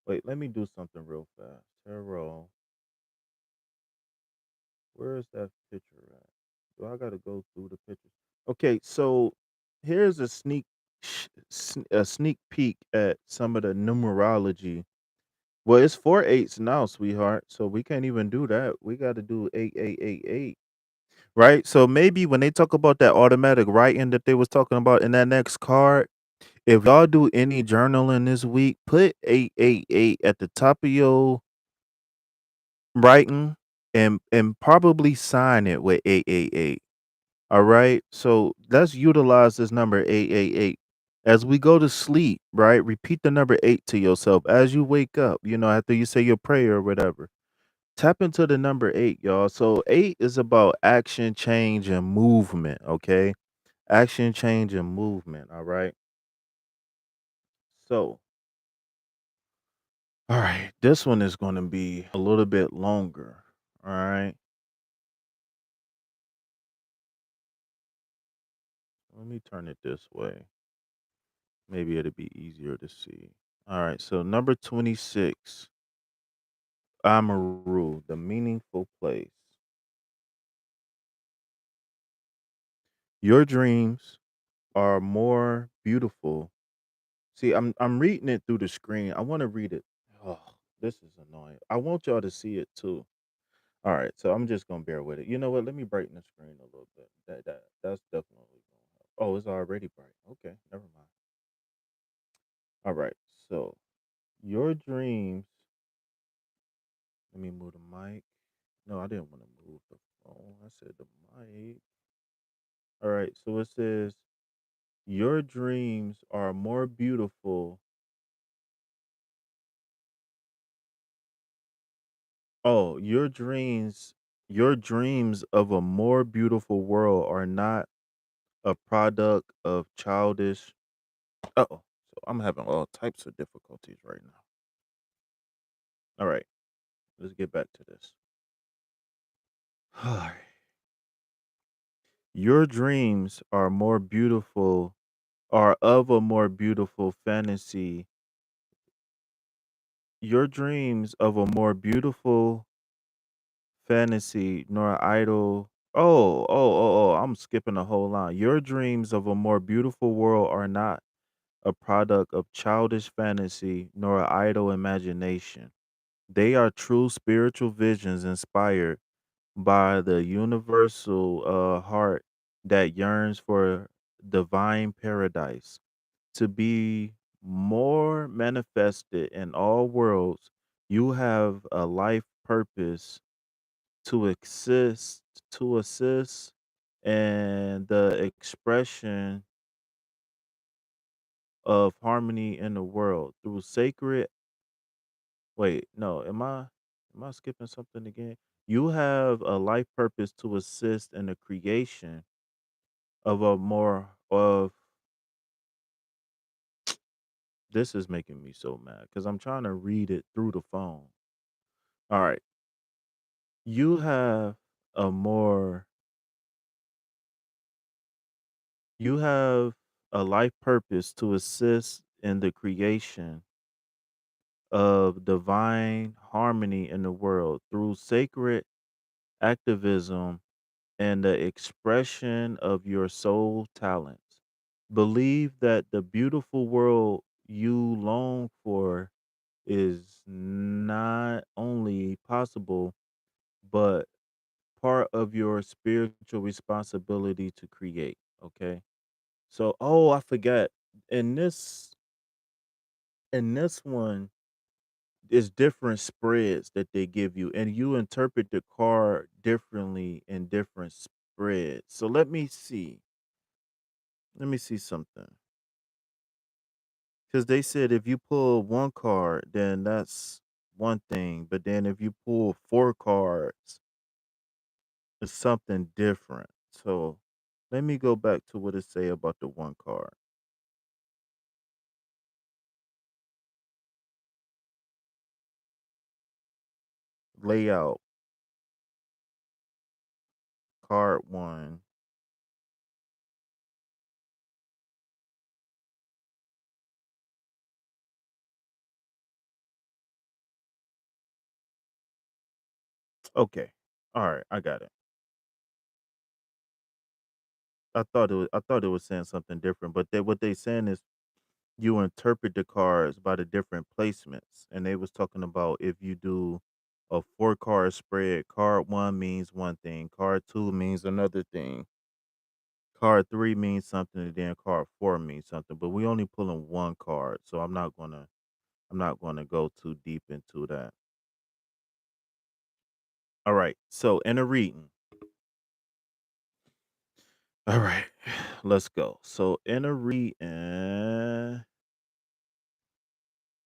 wait, let me do something real fast. Tarot. Where is that picture at? Do I got to go through the pictures? Okay. So here's a a sneak peek at some of the numerology. Well, it's four eights now, sweetheart. So we can't even do that. We got to do 8888. Right? So maybe when they talk about that automatic writing that they was talking about in that next card, if y'all do any journaling this week, put 888 at the top of your writing and probably sign it with 888. All right? So let's utilize this number 888. As we go to sleep, right? Repeat the number 8 to yourself as you wake up, after you say your prayer or whatever. Tap into the number 8, y'all. So 8 is about action, change, and movement, okay? Action, change, and movement. All right. So, all right. This one is going to be a little bit longer. All right. Let me turn it this way. Maybe it'll be easier to see. All right. So, number 26, Amaru, the meaningful place. Your dreams are more beautiful. See, I'm reading it through the screen. I want to read it. Oh, this is annoying. I want y'all to see it too. All right, so I'm just gonna bear with it. You know what? Let me brighten the screen a little bit. That's definitely gonna help. Oh, it's already bright. Okay, never mind. All right, so your dreams. Let me move the mic. No, I didn't want to move the phone. I said the mic. All right, so it says your dreams are more beautiful. Oh, your dreams of a more beautiful world are not a product of childish. Uh-oh. So I'm having all types of difficulties right now. All right, let's get back to this. All right. Your dreams are of a more beautiful fantasy. Your dreams of a more beautiful fantasy, nor idle. I'm skipping a whole line. Your dreams of a more beautiful world are not a product of childish fantasy, nor idle imagination. They are true spiritual visions inspired by the universal heart that yearns for divine paradise to be more manifested in all worlds. You have a life purpose to assist and the expression of harmony in the world through sacred. Wait, no, am I skipping something again? You have a life purpose to assist in the creation of a more of this is making me so mad because I'm trying to read it through the phone. All right. You have a more you have a life purpose to assist in the creation of divine harmony in the world through sacred activism and the expression of your soul talents. Believe that the beautiful world you long for is not only possible, but part of your spiritual responsibility to create. Okay. So, oh, I forgot. In this one, is different spreads that they give you, and you interpret the card differently in different spreads. So let me see. Let me see something. Because they said if you pull one card, then that's one thing. But then if you pull four cards, it's something different. So let me go back to what it say about the one card. Layout, card one. Okay. All right, I got it. I thought it was saying something different, but what they saying is you interpret the cards by the different placements. And they was talking about if you do a four card spread, card one means one thing, card two means another thing, card three means something, and then card four means something. But we only pulling one card, so I'm not gonna go too deep into that. All right. So in a reading. All right, let's go. So in a reading,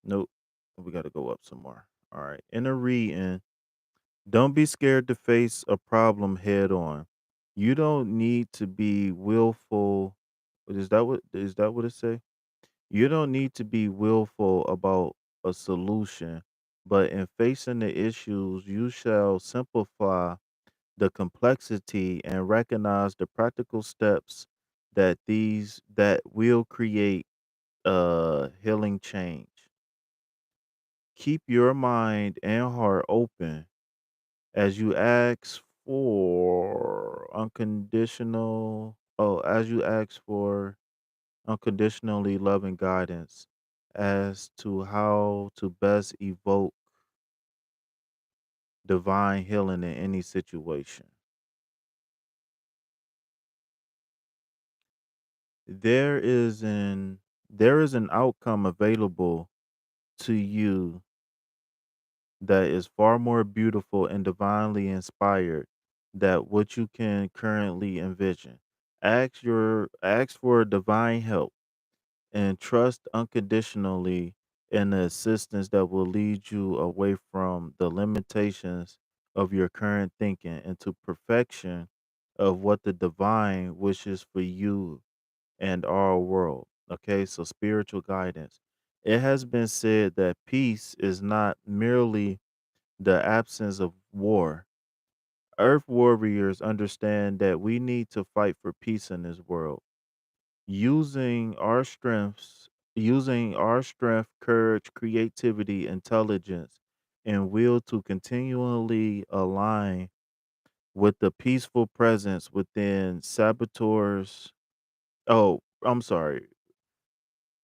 nope, we got to go up some more. All right, in a reading, don't be scared to face a problem head on. You don't need to be willful. Is that what it say? You don't need to be willful about a solution, but in facing the issues, you shall simplify the complexity and recognize the practical steps that will create healing change. Keep your mind and heart open as you ask for unconditionally loving guidance as to how to best evoke divine healing in any situation. There is an there is an outcome available to you that is far more beautiful and divinely inspired that what you can currently envision. Ask for divine help and trust unconditionally in the assistance that will lead you away from the limitations of your current thinking into perfection of what the divine wishes for you and our world. Okay, so spiritual guidance. It has been said that peace is not merely the absence of war. Earth warriors understand that we need to fight for peace in this world, using our strength, courage, creativity, intelligence, and will to continually align with the peaceful presence within saboteurs. Oh, I'm sorry.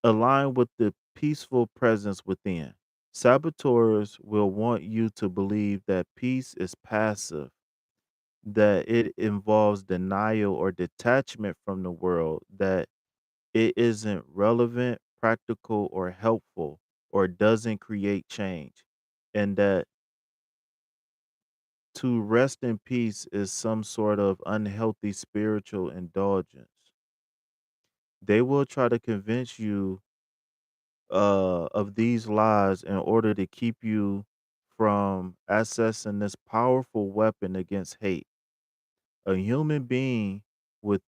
Align with the peaceful presence within. Saboteurs will want you to believe that peace is passive, that it involves denial or detachment from the world, that it isn't relevant, practical, or helpful, or doesn't create change, and that to rest in peace is some sort of unhealthy spiritual indulgence. They will try to convince you of these lies in order to keep you from accessing this powerful weapon against hate. A human being with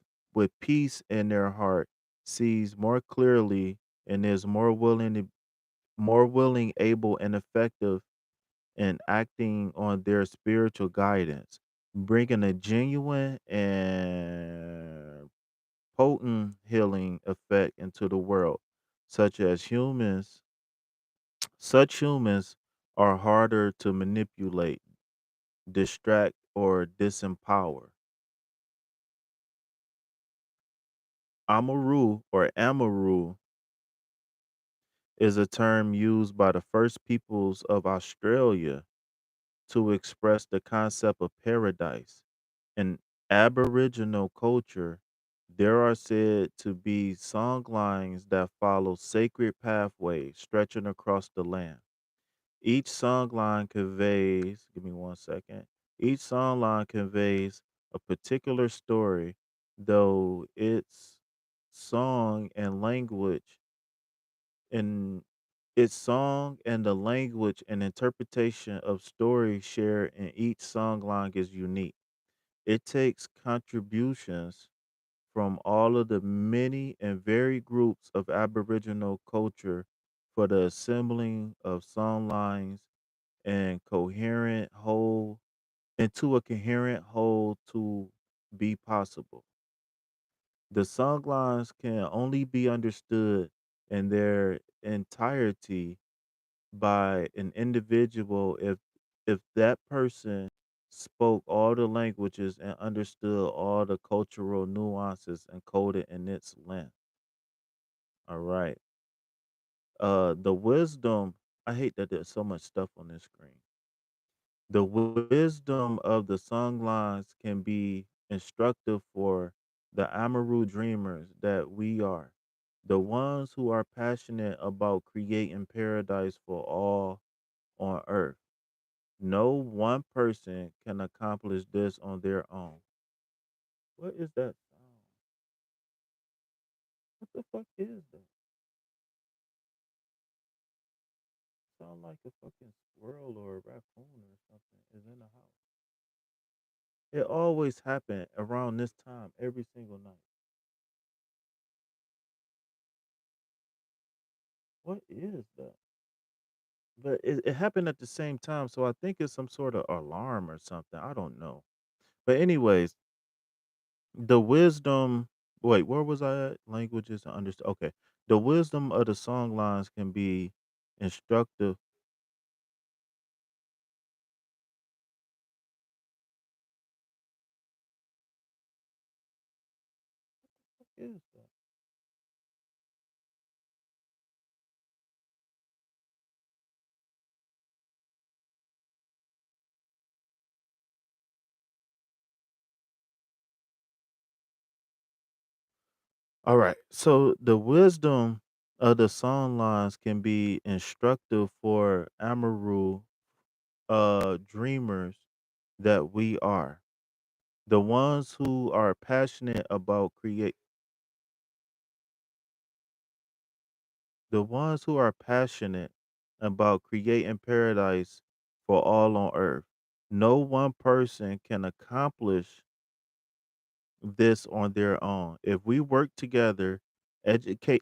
peace in their heart sees more clearly and is more willing, able, and effective in acting on their spiritual guidance, bringing a genuine and potent healing effect into the world. Such as humans, such humans are harder to manipulate, distract, or disempower. Amaru is a term used by the first peoples of Australia to express the concept of paradise. In Aboriginal culture, there are said to be song lines that follow sacred pathways stretching across the land. Each song line conveys, give me one second, each song line conveys a particular story, though its song and language and its song and the language and interpretation of stories shared in each song line is unique. It takes contributions from all of the many and varied groups of Aboriginal culture for the assembling of song lines and coherent whole into a coherent whole to be possible. The song lines can only be understood in their entirety by an individual if that person spoke all the languages and understood all the cultural nuances encoded in its length. All right. The wisdom. I hate that there's so much stuff on this screen. The wisdom of the song lines can be instructive for the Amaru dreamers that we are, the ones who are passionate about creating paradise for all on earth. No one person can accomplish this on their own. What is that sound? What the fuck is that? Sound like a fucking squirrel or a raccoon or something is in the house. It always happen around this time every single night. What is that? But it happened at the same time, so I think it's some sort of alarm or something. I don't know. But anyways, the wisdom. Wait, where was I at? Languages and understand. Okay, the wisdom of the song lines can be instructive. What is that? All right. So the wisdom of the song lines can be instructive for Amaru dreamers that we are. The ones who are passionate about create the ones who are passionate about creating paradise for all on earth. No one person can accomplish this on their own. If we work together, educate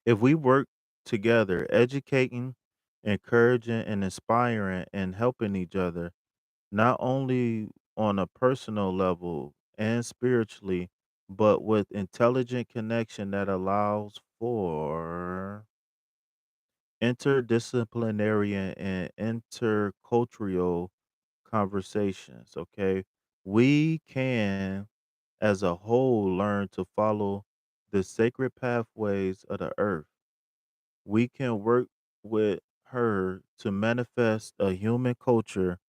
if we work together, educating, encouraging, and inspiring and helping each other, not only on a personal level and spiritually, but with intelligent connection that allows for interdisciplinary and intercultural conversations. Okay. We can, as a whole, learn to follow the sacred pathways of the earth. We can work with her to manifest a human culture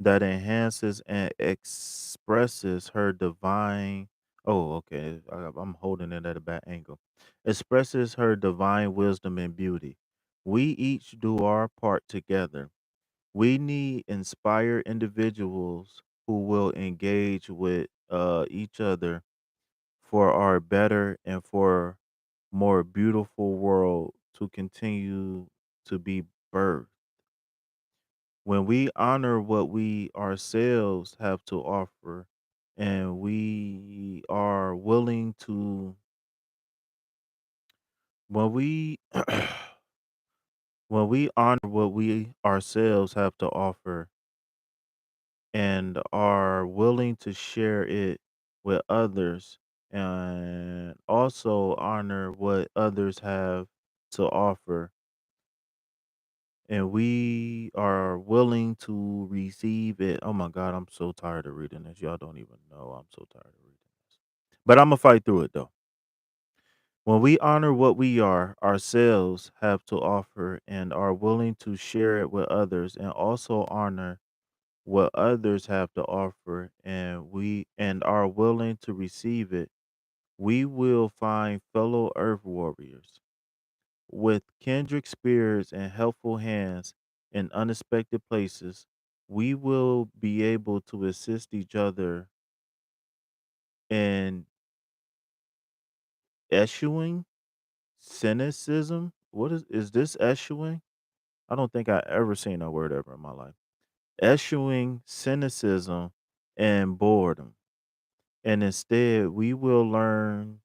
that enhances and expresses her divine. Oh, okay. I'm holding it at a bad angle. Expresses her divine wisdom and beauty. We each do our part together. We need inspired individuals who will engage with each other for our better and for more beautiful world to continue to be birthed. When we honor what we ourselves have to offer, and we are willing to, when we when we honor what we ourselves have to offer and are willing to share it with others, and also honor what others have to offer, and we are willing to receive it. Oh my God, I'm so tired of reading this. Y'all don't even know I'm so tired of reading this. But I'm gonna fight through it though. When we honor what we are ourselves have to offer and are willing to share it with others, and also honor what others have to offer, and we and are willing to receive it, we will find fellow earth warriors with kindred spirits and helpful hands in unexpected places. We will be able to assist each other in eschewing cynicism. What is this eschewing? I don't think I ever seen that word ever in my life. Eschewing cynicism and boredom. And instead we will learn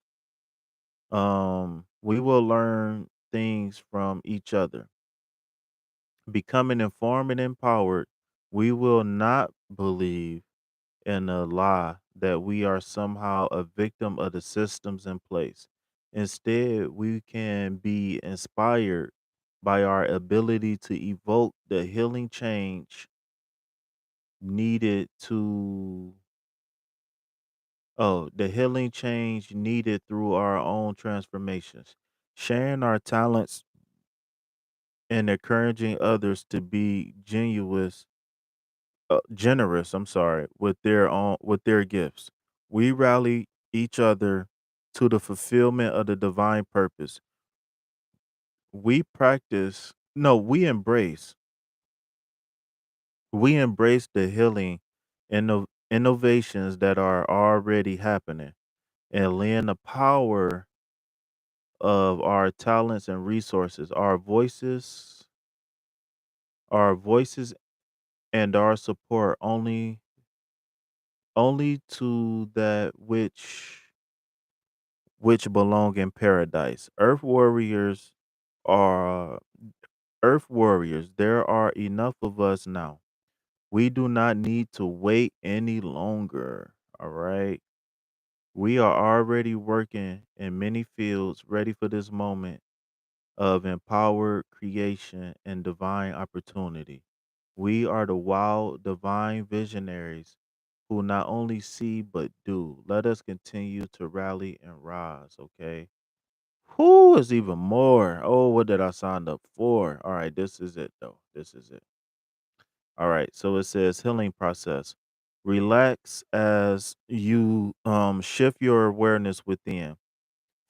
things from each other. Becoming informed and empowered, we will not believe in a lie that we are somehow a victim of the systems in place. Instead, we can be inspired by our ability to evoke the healing change needed to the healing change needed through our own transformations. Sharing our talents and encouraging others to be generous, I'm sorry, with their gifts. We rally each other to the fulfillment of the divine purpose. We practice, no, we embrace the healing innovations that are already happening, and lend the power of our talents and resources, our voices and our support only to that which belong in paradise. Are Earth warriors. There are enough of us now. We do not need to wait any longer. All right. We are already working in many fields, ready for this moment of empowered creation and divine opportunity. We are the wild, divine visionaries who not only see but do. Let us continue to rally and rise, okay? Who is even more? Oh, what did I sign up for? All right, this is it though. This is it. All right, so it says healing process. Relax as you shift your awareness within.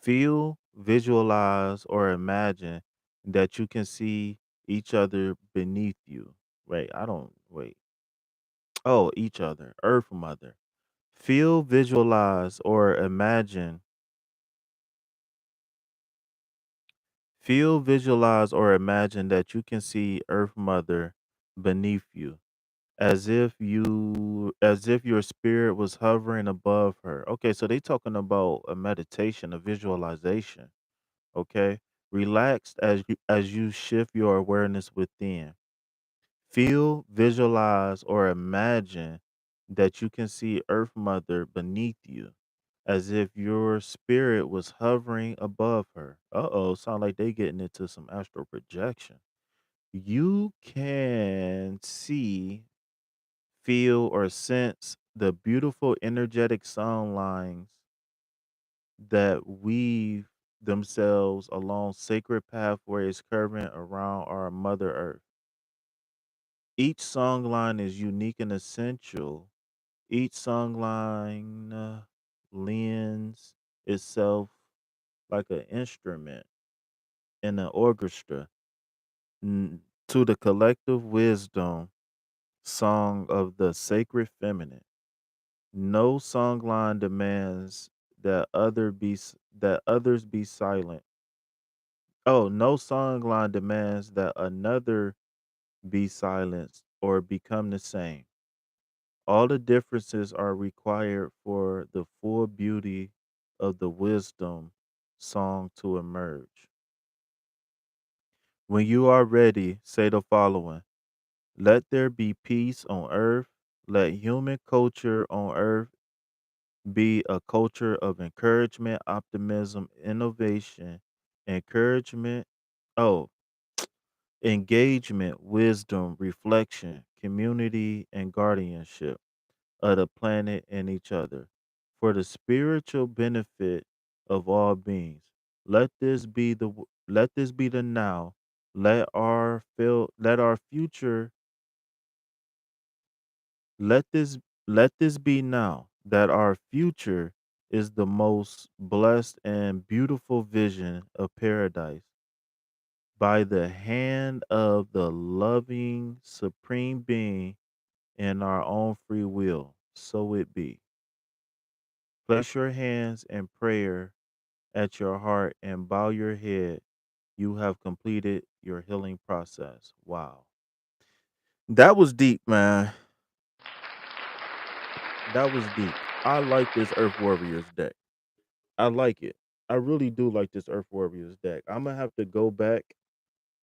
Feel, visualize, or imagine that you can see each other beneath you. Wait, I don't wait. Oh, each other. Earth Mother. Feel, visualize, or imagine. Feel, visualize, or imagine that you can see Earth Mother beneath you, as if your spirit was hovering above her. Okay, so they talking about a meditation, a visualization. Okay, relaxed as you shift your awareness within. Feel, visualize, or imagine that you can see Earth Mother beneath you, as if your spirit was hovering above her. Uh-oh, sound like they getting into some astral projection. You can see, feel, or sense the beautiful energetic sound lines that weave themselves along sacred pathways curving around our Mother Earth. Each song line is unique and essential. Each song line lends itself like an instrument in an orchestra to the collective wisdom song of the sacred feminine. No song line demands that others be silent. Oh, no song line demands that another be silenced or become the same. All the differences are required for the full beauty of the wisdom song to emerge. When you are ready, say the following: let there be peace on earth. Let human culture on earth be a culture of encouragement, optimism, innovation, encouragement, oh, engagement, wisdom, reflection, community, and guardianship of the planet and each other for the spiritual benefit of all beings. Let this be the now. Let our future let this let this be now that our future is the most blessed and beautiful vision of paradise by the hand of the loving supreme being in our own free will. So it be. Place your hands in prayer at your heart and bow your head. You have completed your healing process. Wow. That was deep, man. That was deep. I like this Earth Warriors deck. I like it. I really do like this Earth Warriors deck. I'm gonna have to go back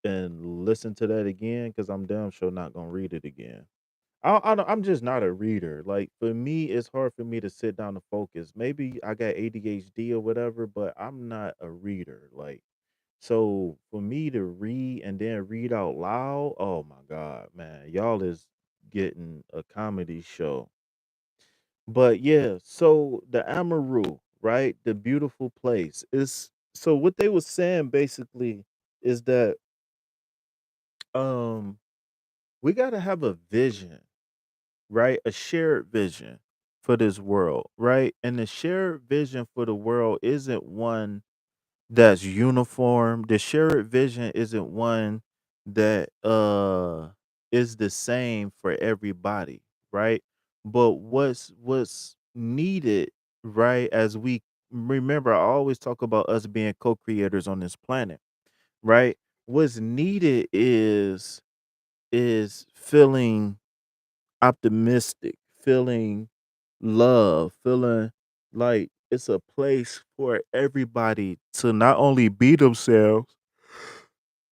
and listen to that again because I'm damn sure not gonna read it again. I'm just not a reader. Like for me, it's hard for me to sit down and focus. Maybe I got ADHD or whatever, but I'm not a reader. Like so, for me to read and then read out loud, oh my god, man, y'all is getting a comedy show. But yeah, so the Amaru, right? The beautiful place is so what they was saying basically is that um we got to have a vision, right? A shared vision for this world, right? And the shared vision for the world isn't one that's uniform. The shared vision isn't one that is the same for everybody, right? But what's needed, right? As we remember, I always talk about us being co-creators on this planet, right? What's needed is feeling optimistic, feeling love, feeling like it's a place for everybody to not only be themselves.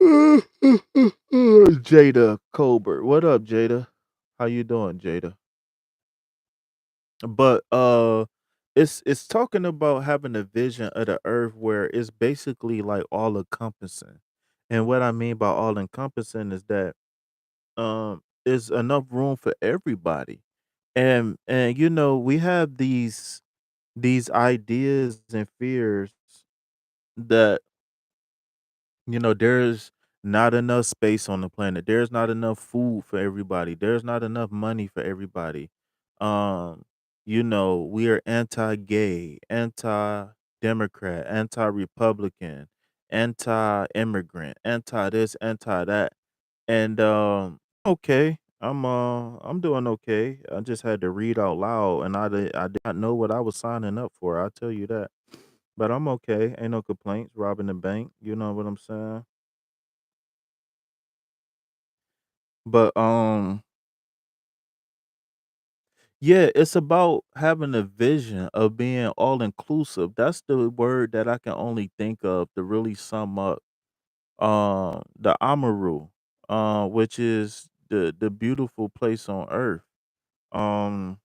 Jada Colbert. What up, Jada? How you doing, Jada? But it's talking about having a vision of the earth where it's basically like all encompassing. And what I mean by all encompassing is that is enough room for everybody. And you know, we have these ideas and fears that you know there's not enough space on the planet, there's not enough food for everybody, there's not enough money for everybody. um you know, we are anti-gay, anti-democrat, anti-republican, anti-immigrant, anti this, anti that. And okay, I'm doing okay. I just had to read out loud and I did not know what I was signing up for, I'll tell you that. But I'm okay. Ain't no complaints. Robbing the bank, you know what I'm saying? But yeah, it's about having a vision of being all inclusive. That's the word that I can only think of to really sum up the Amaru, which is the beautiful place on earth. Um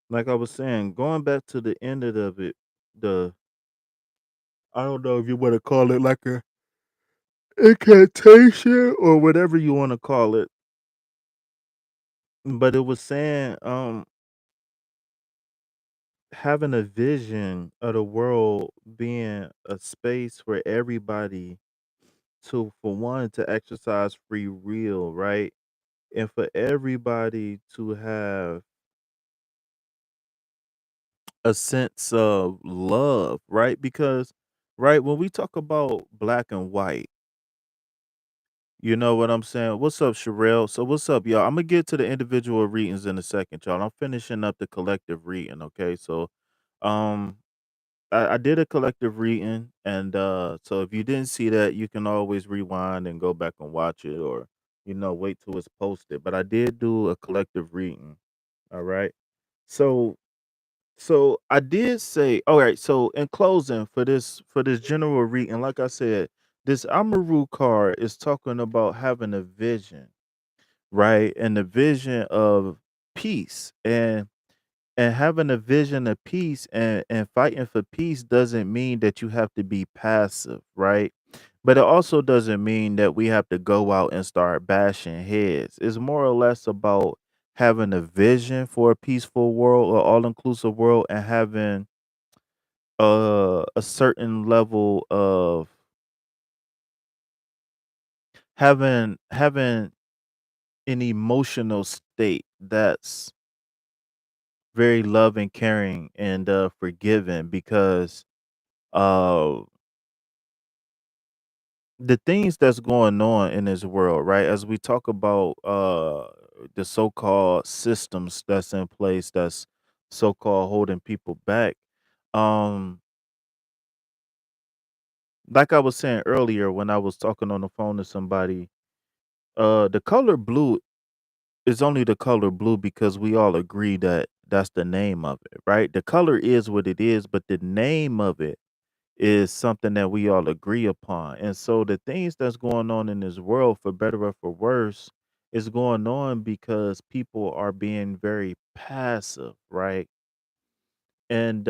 like I was saying, going back to the end of it, the I don't know if you want to call it like a incantation or whatever you want to call it, but it was saying having a vision of the world being a space for everybody to, for one, to exercise free will, right? And for everybody to have a sense of love, right? Because right when we talk about black and white, You know what I'm saying? What's up, Sherelle? So what's up, y'all? I'm gonna get to the individual readings in a second, y'all. I'm finishing up the collective reading, okay? So, um, I did a collective reading, and so if you didn't see that, you can always rewind and go back and watch it, or wait till it's posted. But I did do a collective reading. All right. So I did say, all right. So in closing, for this general reading, like I said, this Amaru card is talking about having a vision, right? And the vision of peace, and having a vision of peace and fighting for peace doesn't mean that you have to be passive, right? But it also doesn't mean that we have to go out and start bashing heads. It's more or less about having a vision for a peaceful world or all-inclusive world, and having a certain level of having an emotional state that's very loving, caring, and forgiving, because uh the things that's going on in this world, right? As we talk about the so-called systems that's in place, that's so-called holding people back. Um, like I was saying earlier when I was talking on the phone to somebody, the color blue is only the color blue because we all agree that that's the name of it, right? The color is what it is, but the name of it is something that we all agree upon. And so the things that's going on in this world, for better or for worse, is going on because people are being very passive, right? And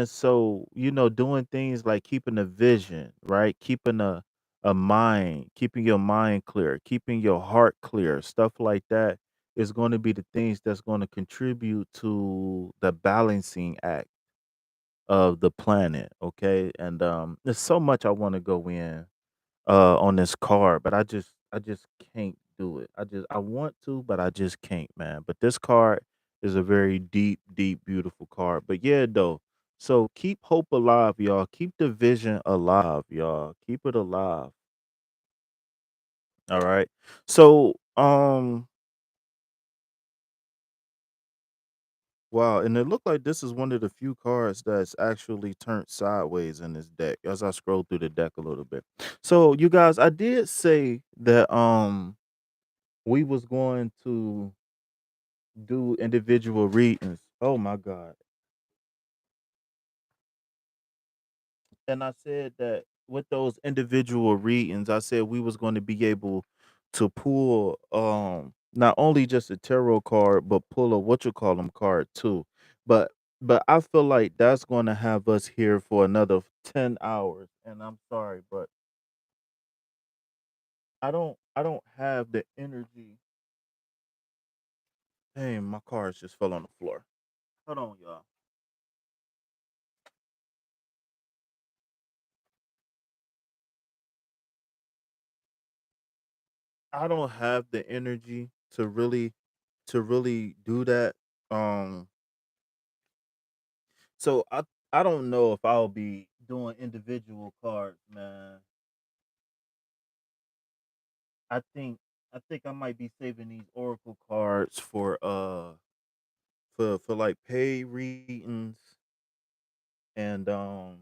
so, doing things like keeping a vision, right? Keeping a mind, keeping your mind clear, keeping your heart clear, stuff like that is going to be the things that's going to contribute to the balancing act of the planet, okay? And there's so much I want to go in on this card, but I just can't do it. I want to, but I just can't, man. But this card is a very deep, deep, beautiful card. But yeah, though. So keep hope alive, y'all. Keep the vision alive, y'all. Keep it alive. All right. So wow, and it looked like this is one of the few cards that's actually turned sideways in this deck as I scroll through the deck a little bit. So you guys, I did say that we was going to do individual readings. Oh my god. And I said that with those individual readings, I said we was going to be able to pull not only just a tarot card, but pull a what you call them card too. But I feel like that's going to have us here for another 10 hours, and I'm sorry, but I don't have the energy. Hey, my cards just fell on the floor. Hold on, y'all. I don't have the energy to really do that. Um so I don't know if I'll be doing individual cards, man. I think I might be saving these oracle cards for like pay readings, and I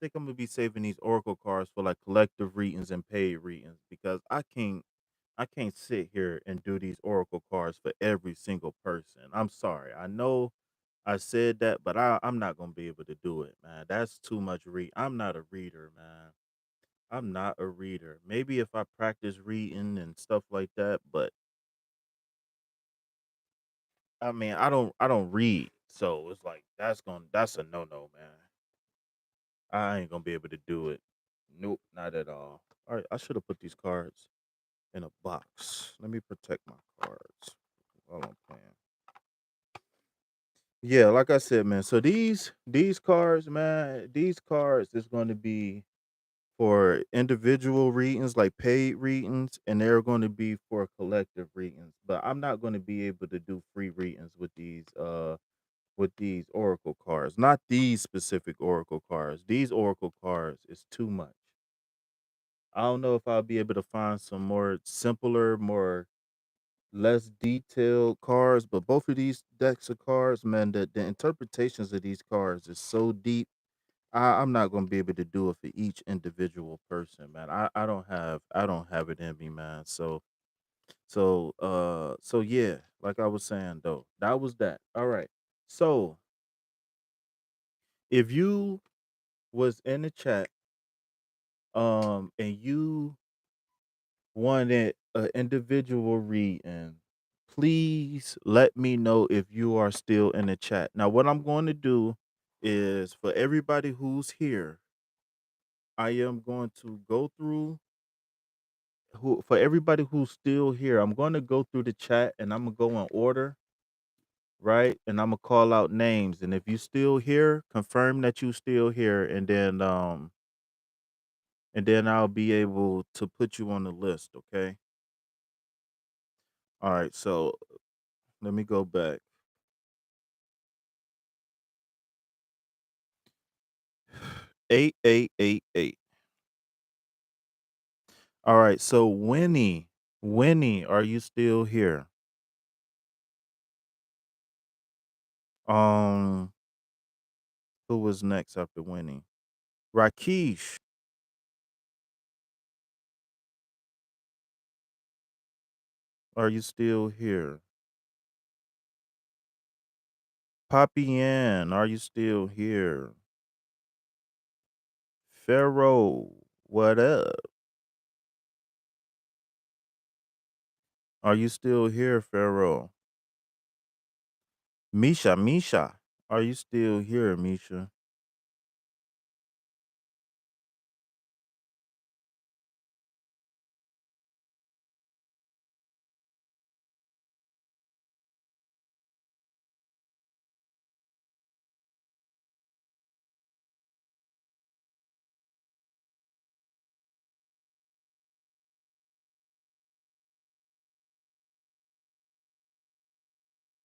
think I'm gonna be saving these oracle cards for like collective readings and paid readings, because I can't sit here and do these oracle cards for every single person. I'm sorry. I know I said that, but I'm not gonna be able to do it, man. That's too much read. I'm not a reader, man. I'm not a reader. Maybe if I practice reading and stuff like that, but I mean, I don't read, so it's like that's a no no, man. I ain't gonna be able to do it. Nope, not at all. All right, I should have put these cards in a box. Let me protect my cards while I'm playing. Yeah, like I said, man. So these cards, man, these cards is going to be for individual readings, like paid readings, and they're going to be for collective readings. But I'm not going to be able to do free readings with these. with these oracle cards. Not these specific oracle cards. These oracle cards is too much. I don't know if I'll be able to find some more simpler, more less detailed cards, but both of these decks of cards, man, the interpretations of these cards is so deep. I'm not gonna be able to do it for each individual person, man. I don't have it in me, man. So yeah, like I was saying though, that was that. All right. So if you was in the chat, and you wanted an individual reading, please let me know if you are still in the chat. Now, what I'm going to do is for everybody who's here, I am going to go through who for everybody who's still here, I'm going to go through the chat and I'm gonna go in order, right? And I'm gonna call out names. And if you still here, confirm that you still here, and then I'll be able to put you on the list, okay? All right, so let me go back. 8888. All right, so Winnie, are you still here? Um, who was next after Winnie? Rakesh, are you still here? Poppy Ann, are you still here? Pharaoh, what up? Are you still here, Pharaoh? Misha, are you still here, Misha?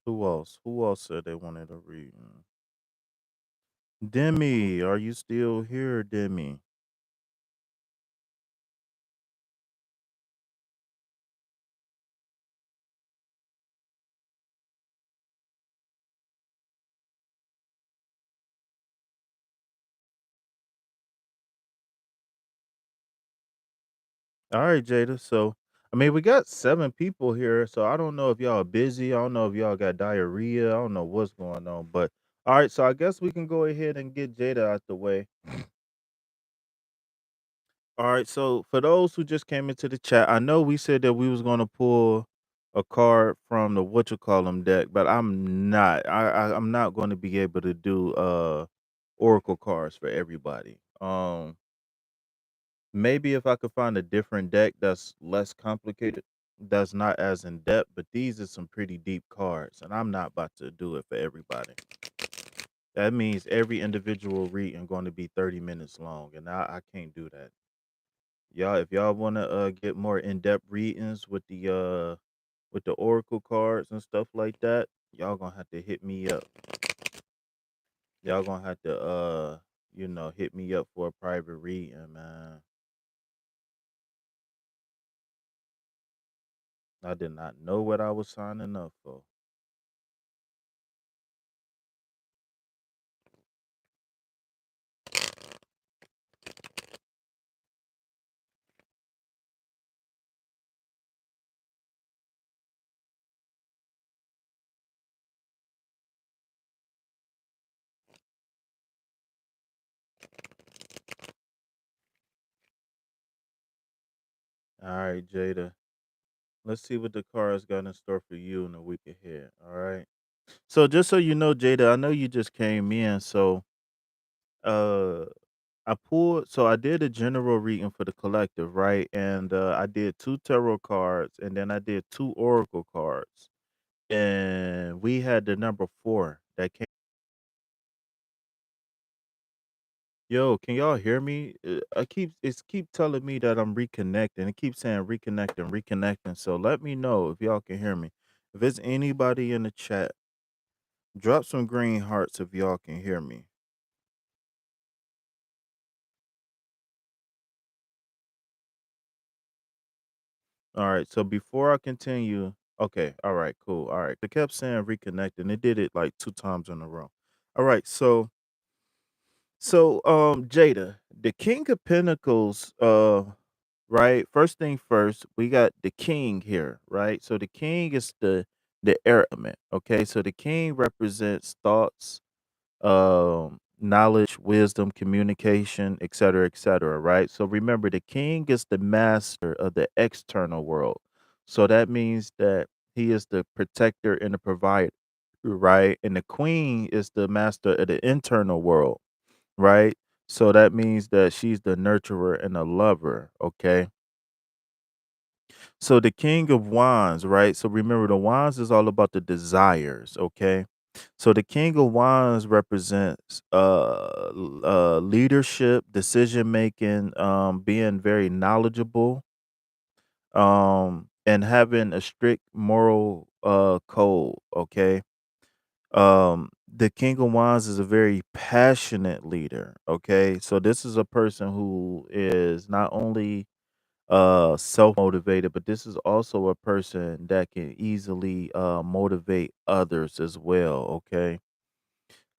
Who else? Who else said they wanted to read? Demi, are you still here, Demi? All right, Jada. So, I mean, we got 7 people here. So I don't know if y'all are busy. I don't know if y'all got diarrhea. I don't know what's going on. But all right, so I guess we can go ahead and get Jada out the way. All right, so for those who just came into the chat, I know we said that we was gonna pull a card from the what you call them deck, but I'm not. I'm not going to be able to do oracle cards for everybody. Maybe if I could find a different deck that's less complicated, that's not as in depth, but these are some pretty deep cards, and I'm not about to do it for everybody. That means every individual reading going to be 30 minutes long, and I can't do that. Y'all, if y'all want to get more in-depth readings with the oracle cards and stuff like that, y'all gonna have to hit me up. Y'all gonna have to hit me up for a private reading, man. I did not know what I was signing up for. All right, Jada. Let's see what the cards got in store for you in the week ahead. All right. So just so you know, Jada, I know you just came in, so uh I did a general reading for the collective, right? And I did 2 tarot cards and then I did 2 oracle cards. And we had the number 4 that came. Yo, can y'all hear me? It's keep telling me that I'm reconnecting. It keeps saying reconnecting, reconnecting. So let me know if y'all can hear me. If it's anybody in the chat Drop some green hearts if y'all can hear me. All right. So before I continue, okay. All right. Cool. All right. They kept saying reconnect, and it did it like 2 times in a row. All right. So, Jada, the King of Pentacles, right? First thing first, we got the king here, right? So the king is the air element. Okay. So the king represents thoughts, knowledge, wisdom, communication, et cetera, right? So remember, the king is the master of the external world. So that means that he is the protector and the provider, right? And the queen is the master of the internal world, right? So that means that she's the nurturer and the lover, okay? So the king of wands, right? So remember, the wands is all about the desires, okay? So the king of wands represents leadership, decision making, being very knowledgeable, and having a strict moral code, okay? The king of wands is a very passionate leader, okay? So this is a person who is not only self-motivated, but this is also a person that can easily motivate others as well, okay?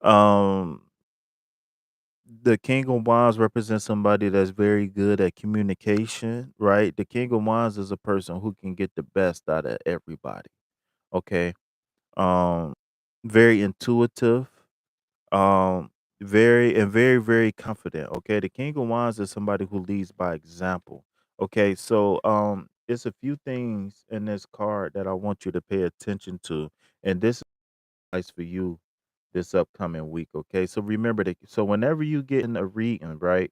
Um the king of wands represents somebody that's very good at communication, right? The king of wands is a person who can get the best out of everybody, okay? Um very intuitive, um very confident, okay? The king of wands is somebody who leads by example, okay? So it's a few things in this card that I want you to pay attention to, and this is advice for you this upcoming week, okay? So remember that, so whenever you get in a reading, right,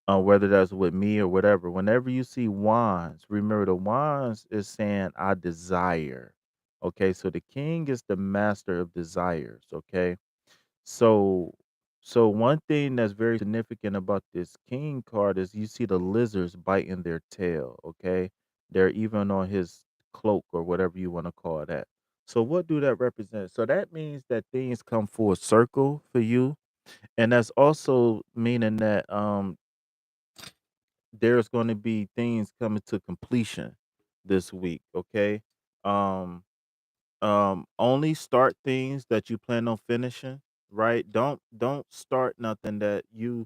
whether that's with me or whatever, whenever you see wands, remember the wands is saying I desire, okay? So the king is the master of desires, okay? So so one thing that's very significant about this king card is you see the lizards biting their tail, okay? They're even on his cloak or whatever you want to call that. So what do that represent? So that means that things come full circle for you. And that's also meaning that there's going to be things coming to completion this week, okay? Um only start things that you plan on finishing, right? Don't start nothing that you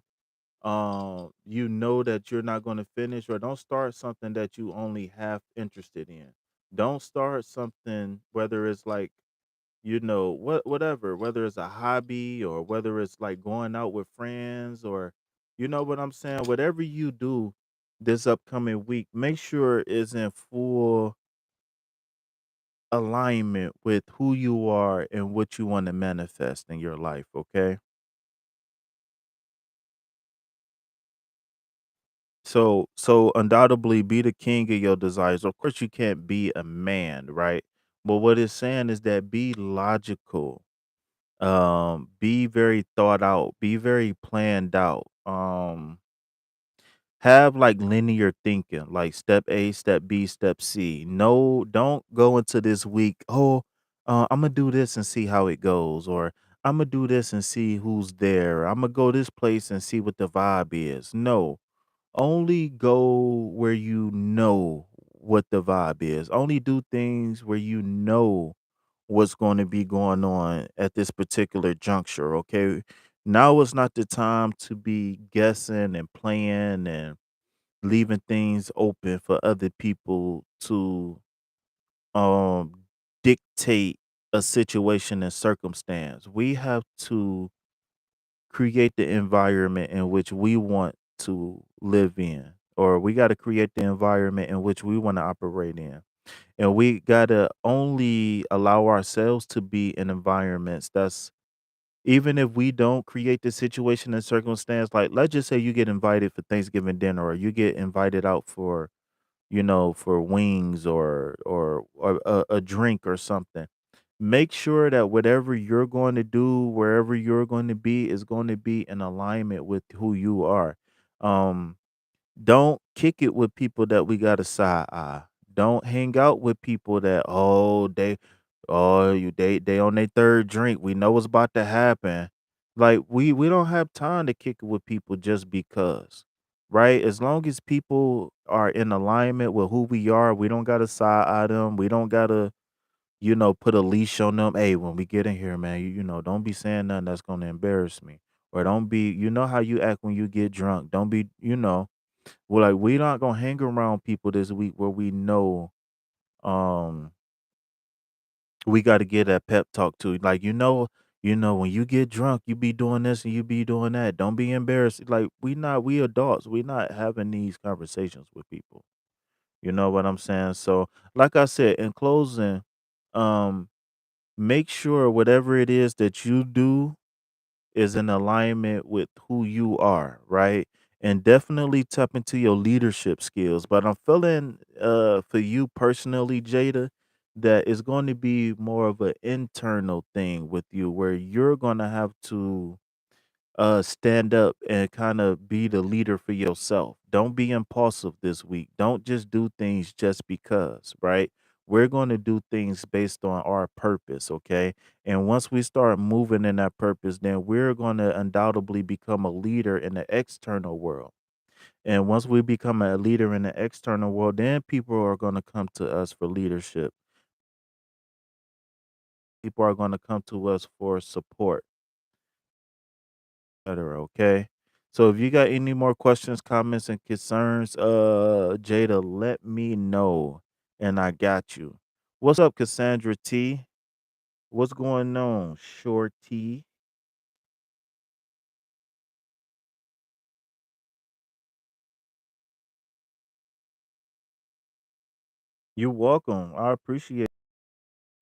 know that you're not going to finish, or don't start something that you only half interested in. Don't start something, whether it's like, whatever, whether it's a hobby or whether it's like going out with friends, or you know what I'm saying, whatever you do this upcoming week, make sure it's in full alignment with who you are and what you want to manifest in your life, okay? So undoubtedly be the king of your desires. Of course you can't be a man, right? But what it's saying is that be logical. Be very thought out, be very planned out. Have like linear thinking, like step A, step B, step C. No, don't go into this week, oh, I'm gonna do this and see how it goes, or I'm gonna do this and see who's there. I'm gonna go this place and see what the vibe is. No, only go where you know what the vibe is. Only do things where you know what's going to be going on at this particular juncture, okay? Now is not the time to be guessing and playing and leaving things open for other people to um dictate a situation and circumstance. We have to create the environment in which we want to live in, or we got to create the environment in which we want to operate in. And we got to only allow ourselves to be in environments that's, even if we don't create the situation and circumstance, like let's just say you get invited for Thanksgiving dinner, or you get invited out for, for wings, or a drink or something. Make sure that whatever you're going to do, wherever you're going to be, is going to be in alignment with who you are. Um, don't kick it with people that we got a side eye. Don't hang out with people that, oh, they, Oh, they on their 3rd drink. We know what's about to happen. Like, we don't have time to kick it with people just because, right? As long as people are in alignment with who we are, we don't gotta side eye them. We don't gotta, put a leash on them. Hey, when we get in here, man, don't be saying nothing that's gonna embarrass me. Or don't be, how you act when you get drunk. Don't be, we're like, we not gonna hang around people this week where we know um we gotta get that pep talk to. Like, when you get drunk, you be doing this and you be doing that. Don't be embarrassed. Like, we adults. We not having these conversations with people. You know what I'm saying? So, like I said, in closing, um, make sure whatever it is that you do is in alignment with who you are, right? And definitely tap into your leadership skills. But I'm feeling for you personally, Jada, that it's going to be more of an internal thing with you where you're going to have to stand up and kind of be the leader for yourself. Don't be impulsive this week. Don't just do things just because, right? We're going to do things based on our purpose, okay? And once we start moving in that purpose, then we're going to undoubtedly become a leader in the external world. And once we become a leader in the external world, then people are going to come to us for leadership. People are going to come to us for support, cetera, okay? So if you got any more questions, comments, and concerns, Jada, let me know, and I got you. What's up, Cassandra T? What's going on, Shorty? You're welcome. I appreciate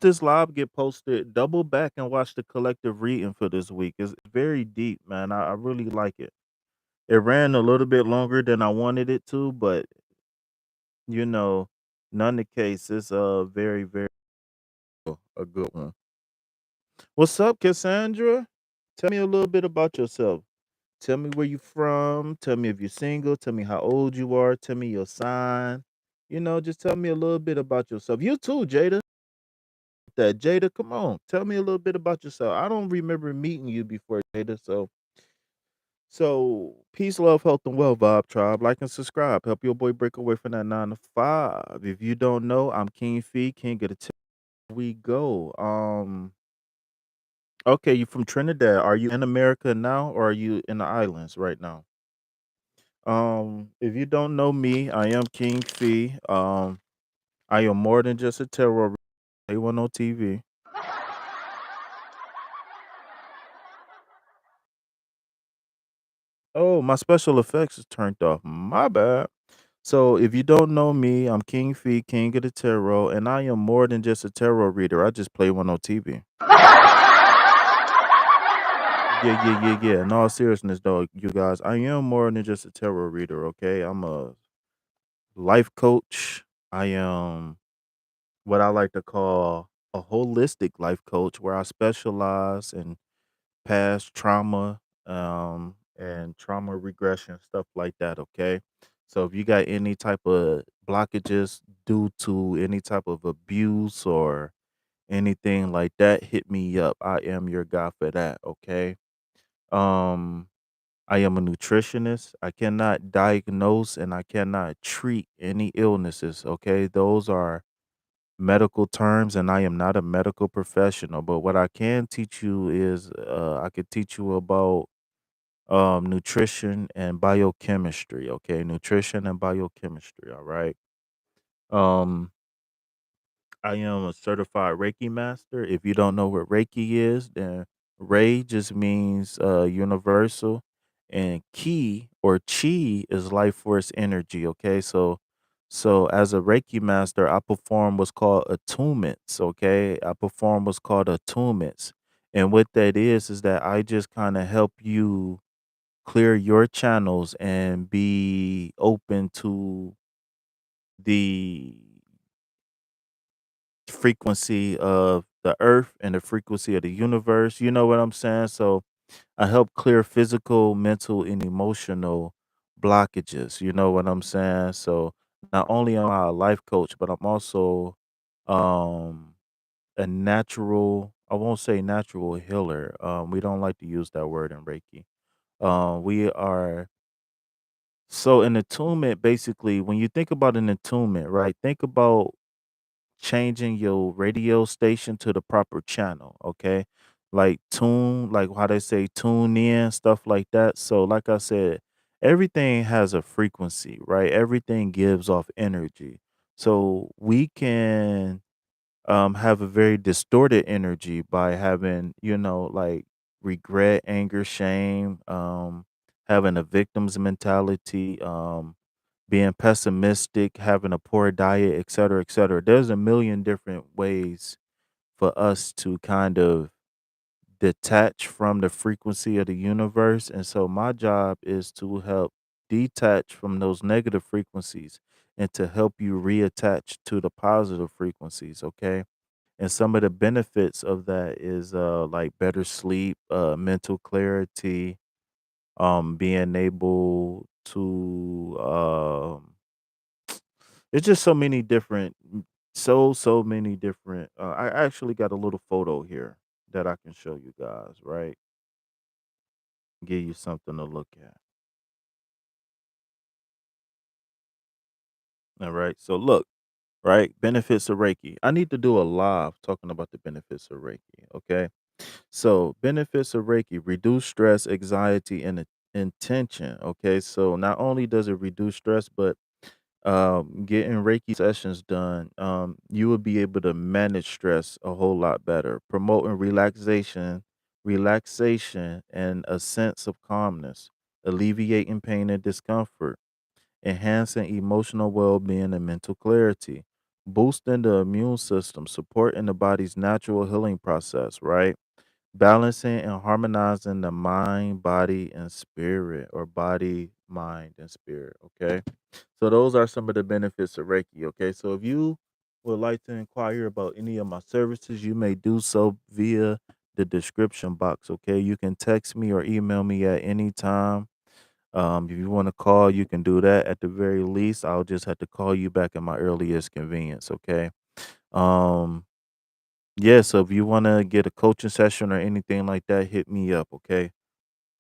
this live get posted. Double back and watch the collective reading for this week. It's very deep, man. I really like it. It ran a little bit longer than I wanted it to, but you know, none the case. It's very, very a good one. What's up, Cassandra? Tell me a little bit about yourself. Tell me where you from. Tell me if you're single. Tell me how old you are. Tell me your sign. Just tell me a little bit about yourself. You too, Jada. That Jada, come on. Tell me a little bit about yourself. I don't remember meeting you before, Jada. So peace, love, health, and well, Vibe Tribe. Like and subscribe. Help your boy break away from that 9 to 5. If you don't know, I'm King Fee, King of the Tip. We go. Okay, you from Trinidad. Are you in America now or are you in the islands right now? If you don't know me, I am King Fee. I am more than just a terror. A1 on TV. Oh, my special effects is turned off. My bad. So if you don't know me, I'm King Fee, King of the Tarot, and I am more than just a tarot reader. I just play one on TV. Yeah, yeah, yeah, yeah. In all seriousness, though, you guys, I am more than just a tarot reader. Okay, I'm a life coach. I am what I like to call a holistic life coach, where I specialize in past trauma, and trauma regression, stuff like that. Okay. So if you got any type of blockages due to any type of abuse or anything like that, hit me up. I am your guy for that. Okay. Um, I am a nutritionist. I cannot diagnose and I cannot treat any illnesses. Okay. Those are medical terms, and I am not a medical professional. But what I can teach you is I could teach you about nutrition and biochemistry. Okay, nutrition and biochemistry. All right. Um, I am a certified Reiki master. If you don't know what Reiki is, then Rei just means universal, and Ki or Chi is life force energy. Okay, so as a Reiki master, I perform what's called attunements. Okay, I perform what's called attunements, and what that is that I just kind of help you clear your channels and be open to the frequency of the earth and the frequency of the universe. You know what I'm saying? So I help clear physical, mental, and emotional blockages. You know what I'm saying? So not only am I a life coach, but I'm also um a natural, I won't say natural healer. We don't like to use that word in Reiki. We are so an attunement basically, when you think about an attunement, right? Think about changing your radio station to the proper channel, okay? Like tune, like how they say tune in, stuff like that. So, like I said, everything has a frequency, right? Everything gives off energy. So, we can have a very distorted energy by having, like regret, anger, shame, having a victim's mentality, being pessimistic, having a poor diet, et cetera, et cetera. There's a million different ways for us to kind of detach from the frequency of the universe. And so my job is to help detach from those negative frequencies and to help you reattach to the positive frequencies. Okay. And some of the benefits of that is like better sleep, mental clarity, being able to it's just so many different so many different I actually got a little photo here that I can show you guys, right? Give you something to look at. All right. So look, right? Benefits of Reiki. I need to do a live talking about the benefits of Reiki. Okay. So, benefits of Reiki: reduce stress, anxiety, and intention. Okay, so not only does it reduce stress, but getting Reiki sessions done, you will be able to manage stress a whole lot better, promoting relaxation, and a sense of calmness, alleviating pain and discomfort, enhancing emotional well-being and mental clarity, boosting the immune system, supporting the body's natural healing process. Right, balancing and harmonizing the mind, body, and spirit, or body, mind, and spirit. Okay. So those are some of the benefits of Reiki. Okay. So if you would like to inquire about any of my services, you may do so via the description box. Okay. You can text me or email me at any time. If you want to call, you can do that. At the very least, I'll just have to call you back at my earliest convenience. Okay. Um, yeah, so if you wanna get a coaching session or anything like that, hit me up, okay?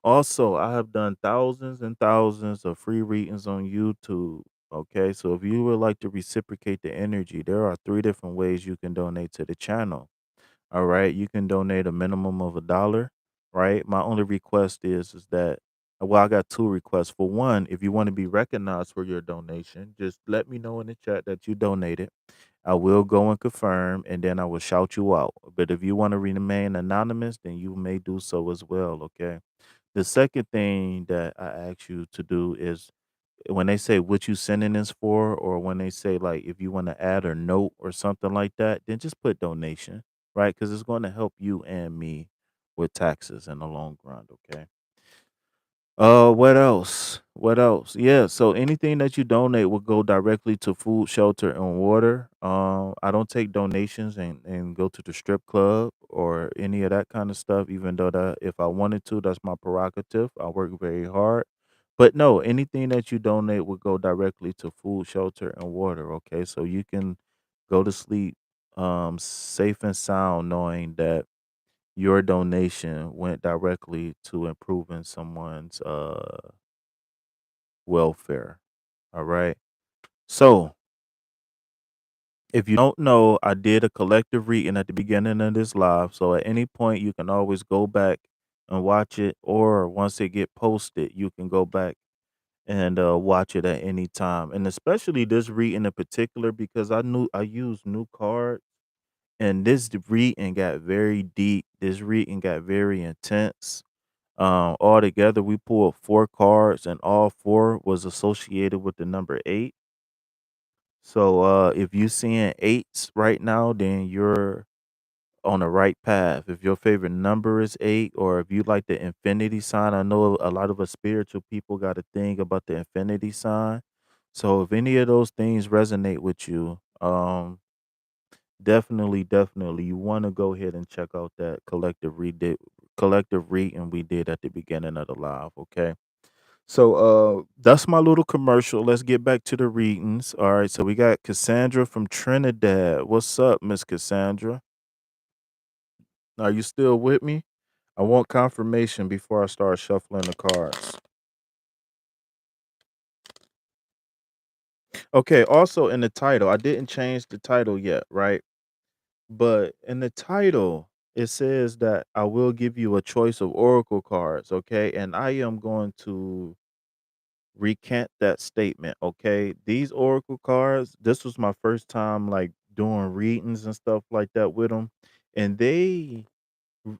Also, I have done thousands and thousands of free readings on YouTube, okay? So if you would like to reciprocate the energy, there are 3 different ways you can donate to the channel, alright? You can donate a minimum of $1, right? My only request is that, well, I got 2 requests. For one, if you wanna be recognized for your donation, just let me know in the chat that you donated. I will go and confirm, and then I will shout you out. But if you want to remain anonymous, then you may do so as well. Okay. The second thing that I ask you to do is when they say what you sending this for, or when they say like if you want to add a note or something like that, then just put donation, right? Because it's going to help you and me with taxes in the long run. Okay. What else? What else? Yeah, so anything that you donate will go directly to food, shelter, and water. I don't take donations and go to the strip club or any of that kind of stuff, even though that if I wanted to, that's my prerogative. I work very hard. But no, anything that you donate will go directly to food, shelter, and water. Okay. So you can go to sleep safe and sound knowing that your donation went directly to improving someone's welfare. All right. So if you don't know, I did a collective reading at the beginning of this live. So at any point you can always go back and watch it, or once it get posted, you can go back and watch it at any time. And especially this reading in particular, because I used new cards, and this reading got very deep. This reading got very intense. Altogether, we pulled 4 cards, and all 4 was associated with the number 8. So, if you seeing 8s right now, then you're on the right path. If your favorite number is 8, or if you like the infinity sign, I know a lot of us spiritual people got a thing about the infinity sign. So, if any of those things resonate with you, definitely, you wanna go ahead and check out that collective reading we did at the beginning of the live, okay? So that's my little commercial. Let's get back to the readings. All right, so we got Cassandra from Trinidad. What's up, Miss Cassandra? Are you still with me? I want confirmation before I start shuffling the cards. Okay, also in the title, I didn't change the title yet, right? But in the title, it says that I will give you a choice of oracle cards, okay? And I am going to recant that statement, okay? These oracle cards, this was my first time like doing readings and stuff like that with them, and r-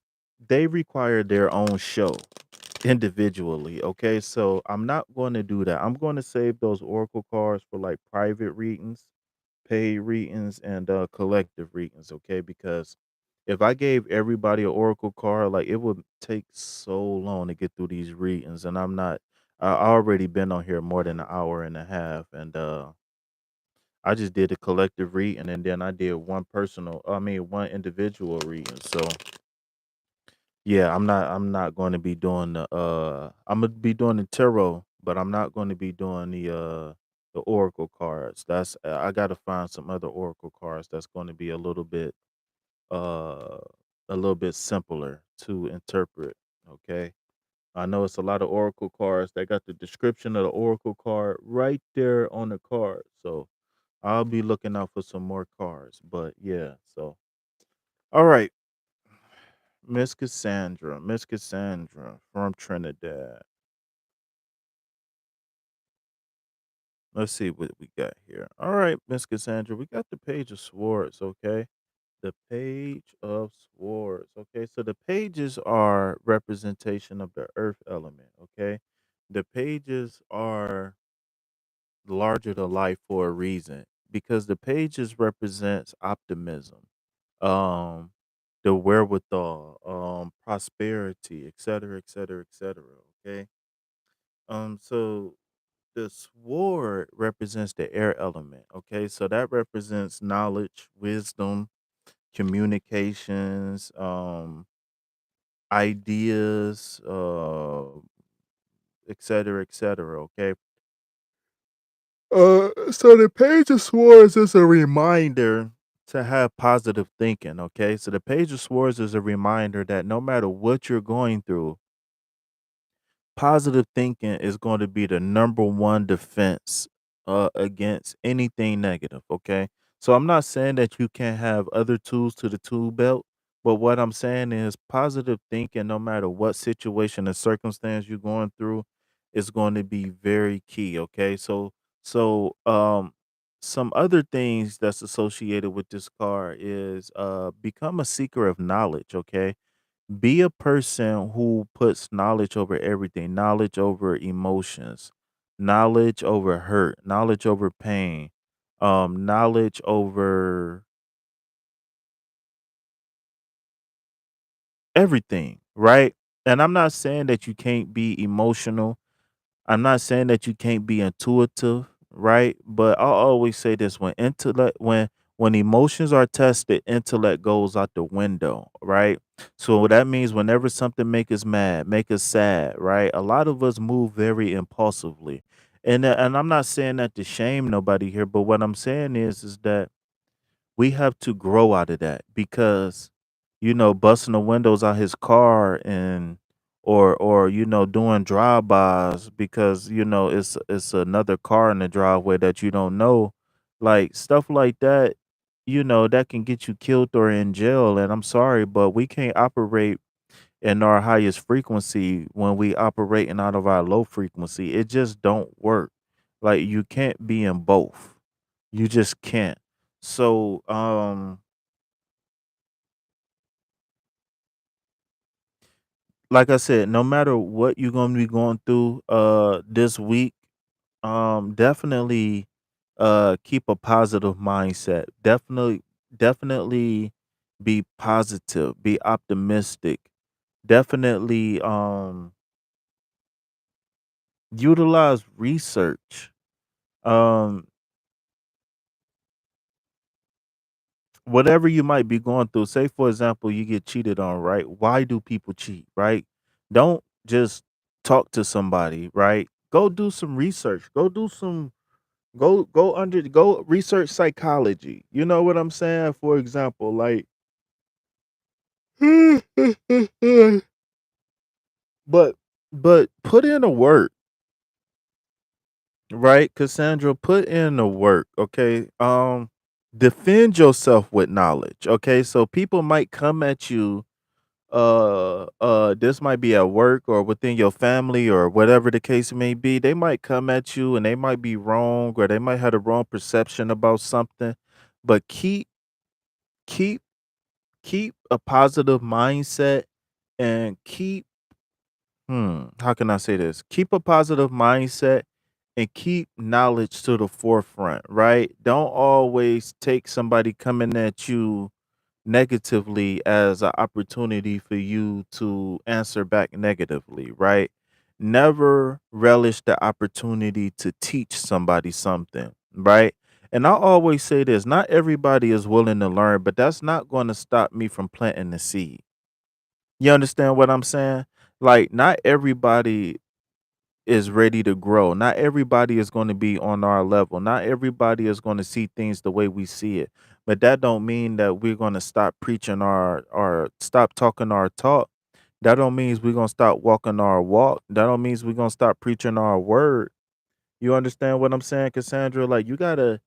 they require their own show individually, okay? So I'm not going to do that. I'm going to save those oracle cards for like private readings, paid readings, and collective readings, okay? Because if I gave everybody an oracle card, like it would take so long to get through these readings, and I already been on here more than an hour and a half, and I just did a collective reading, and then I did one individual reading. So yeah, I'm not going to be doing I'm gonna be doing the tarot, but I'm not going to be doing the oracle cards. That's I got to find some other oracle cards that's going to be uh a little bit simpler to interpret, okay? I know it's a lot of oracle cards. They got the description of the oracle card right there on the card. So I'll be looking out for some more cards. But yeah, so all right. Miss Cassandra from Trinidad. Let's see what we got here. All right, Miss Cassandra, we got the Page of Swords, okay? The Page of Swords. Okay, so the pages are representation of the earth element, okay? The pages are larger than life for a reason because the pages represents optimism, um, the wherewithal, prosperity, et cetera, et cetera, et cetera. Okay. So the sword represents the air element. Okay, so that represents knowledge, wisdom, communications, ideas, et cetera, et cetera. Okay. So the Page of Swords is a reminder to have positive thinking, okay? So the Page of Swords is a reminder that no matter what you're going through, positive thinking is going to be the number one defense against anything negative, okay? So I'm not saying that you can't have other tools to the tool belt, but what I'm saying is positive thinking, no matter what situation and circumstance you're going through, is going to be very key, okay? So some other things that's associated with this card is become a seeker of knowledge, okay? Be a person who puts knowledge over everything, knowledge over emotions, knowledge over hurt, knowledge over pain, knowledge over everything, right? And I'm not saying that you can't be emotional. I'm not saying that you can't be intuitive, right? But I always say this: when emotions are tested, intellect goes out the window, right? So that means whenever something make us mad, make us sad, right? A lot of us move very impulsively, and I'm not saying that to shame nobody here, but what I'm saying is that we have to grow out of that because busting the windows out his car and or doing drive-bys because it's another car in the driveway that you don't know, like stuff like that, that can get you killed or in jail. And I'm sorry, but we can't operate in our highest frequency when we operating out of our low frequency. It just don't work. Like you can't be in both. You just can't. So, like I said, no matter what you're gonna be going through this week, definitely keep a positive mindset. Definitely be positive, be optimistic. Definitely utilize research. Um Whatever you might be going through, say for example, you get cheated on, right? Why do people cheat, right? Don't just talk to somebody, right? Go do some research. Go do some go research psychology. You know what I'm saying? For example, like but but put in the work, right? Cassandra, put in the work, okay? Defend yourself with knowledge, okay? So people might come at you, this might be at work or within your family or whatever the case may be. They might come at you and they might be wrong or they might have the wrong perception about something, but keep keep a positive mindset and how can I say this? Keep a positive mindset and keep knowledge to the forefront, right? Don't always take somebody coming at you negatively as an opportunity for you to answer back negatively, right? Never relish the opportunity to teach somebody something, right? And I always say this, not everybody is willing to learn, but that's not going to stop me from planting the seed. You understand what I'm saying? Like, not everybody is ready to grow. Not everybody is going to be on our level. Not everybody is going to see things the way we see it. But that don't mean that we're going to stop preaching our stop talking our talk. That don't means we're going to stop walking our walk. That don't means we're going to stop preaching our word. You understand what I'm saying, Cassandra? Like you gotta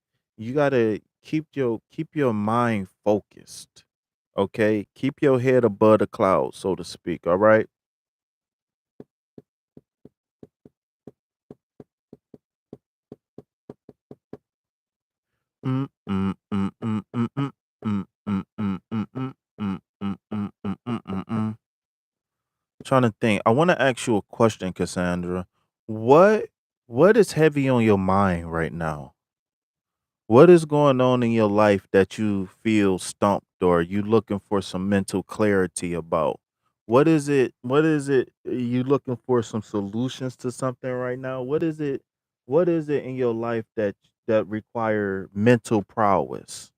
keep your mind focused. Okay? Keep your head above the clouds, so to speak. All right? Mm, mm, mm, mm, mm, mm, mm, mm, mm, mm, mm, mm, mm, mm, mm, mm, mm, mm. Trying to think. I want to ask you a question, Cassandra. What what is heavy on your mind right now? What is going on in your life that you feel stumped or you looking for some mental clarity about? What is it? What is it? You looking for some solutions to something right now? What is it? What is it in your life that require mental prowess?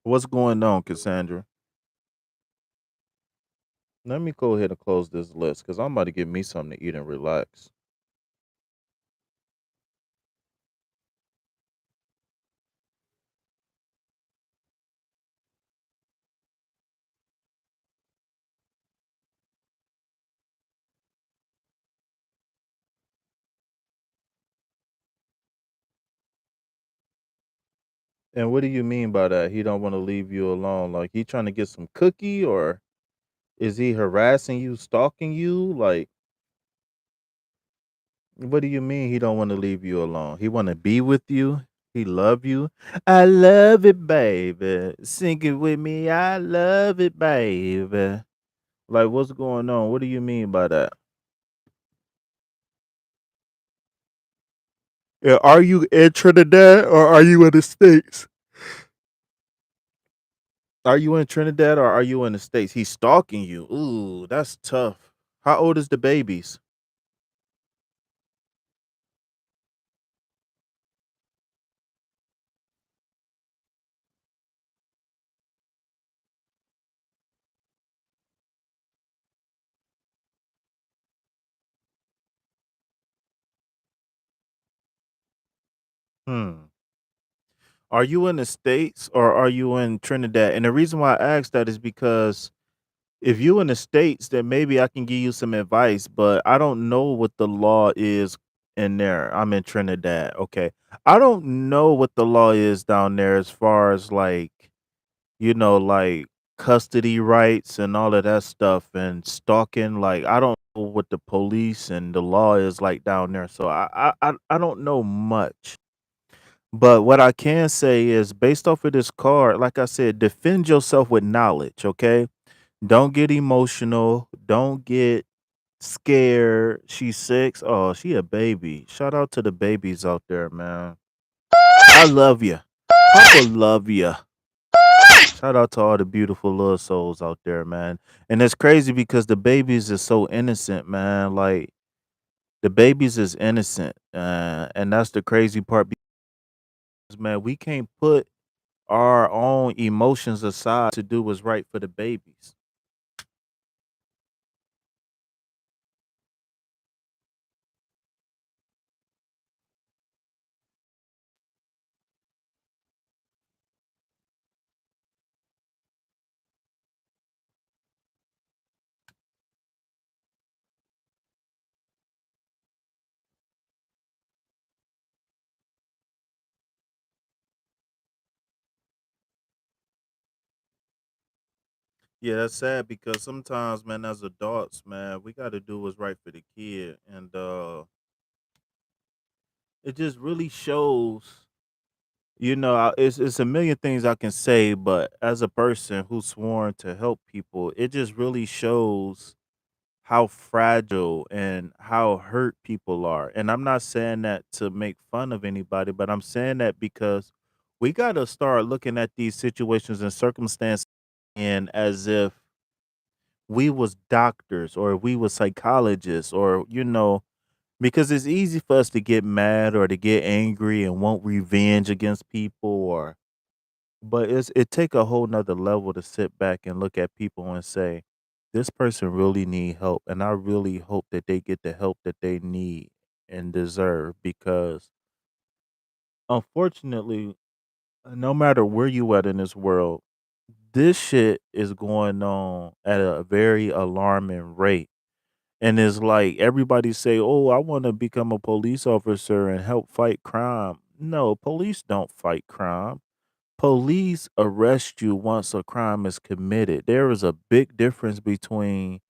What's going on, Cassandra? Let me go ahead and close this list because I'm about to get me something to eat and relax. And what do you mean by that? He don't want to leave you alone. Like he trying to get some cookie, or is he harassing you, stalking you? Like, what do you mean he don't want to leave you alone? He want to be with you. He love you. I love it, baby. Sing it with me. I love it, baby. Like, what's going on? What do you mean by that? Yeah, are you in Trinidad or are you in the States? Are you in Trinidad or are you in the States? He's stalking you. Ooh, that's tough. How old is the babies? Hmm. Are you in the States or are you in Trinidad? And the reason why I asked that is because if you in the States, then maybe I can give you some advice, but I don't know what the law is in there. I'm in Trinidad. Okay. I don't know what the law is down there as far as like, like custody rights and all of that stuff and stalking. Like I don't know what the police and the law is like down there. So I don't know much. But what I can say is based off of this card, like I said, defend yourself with knowledge, okay? Don't get emotional. Don't get scared. She's 6. Oh, she a baby. Shout out to the babies out there, man. I love you. Papa love you. Shout out to all the beautiful little souls out there, man. And it's crazy because the babies is so innocent, man. Like the babies is innocent, and that's the crazy part. Because man, we can't put our own emotions aside to do what's right for the babies. Yeah, that's sad because sometimes, man, as adults, man, we got to do what's right for the kid, and it just really shows. It's a million things I can say, but as a person who's sworn to help people, it just really shows how fragile and how hurt people are. And I'm not saying that to make fun of anybody, but I'm saying that because we got to start looking at these situations and circumstances and as if we was doctors or we was psychologists or because it's easy for us to get mad or to get angry and want revenge against people or but it take a whole nother level to sit back and look at people and say, this person really need help. And I really hope that they get the help that they need and deserve because unfortunately, no matter where you at in this world, this shit is going on at a very alarming rate. And it's like everybody say, "Oh, I want to become a police officer and help fight crime." No, police don't fight crime. Police arrest you once a crime is committed. There is a big difference between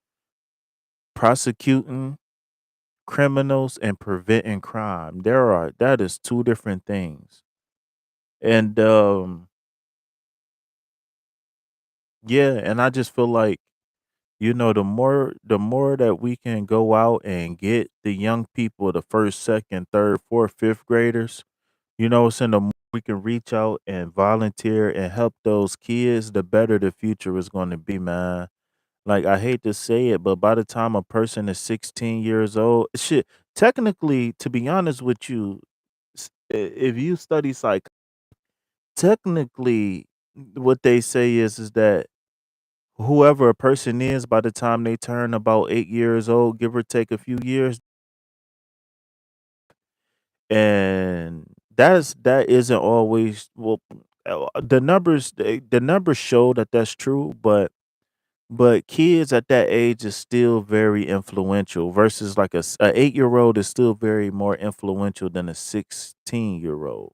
prosecuting criminals and preventing crime. That is two different things. And yeah, and I just feel like, the more that we can go out and get the young people, the first, second, third, fourth, fifth graders, the more we can reach out and volunteer and help those kids, the better the future is going to be, man. Like, I hate to say it, but by the time a person is 16 years old, shit, technically, to be honest with you, if you study technically, what they say is that whoever a person is by the time they turn about 8 years old, give or take a few years, and that isn't always well. The numbers show that that's true, but kids at that age is still very influential versus like a 8-year-old is still very more influential than a 16-year-old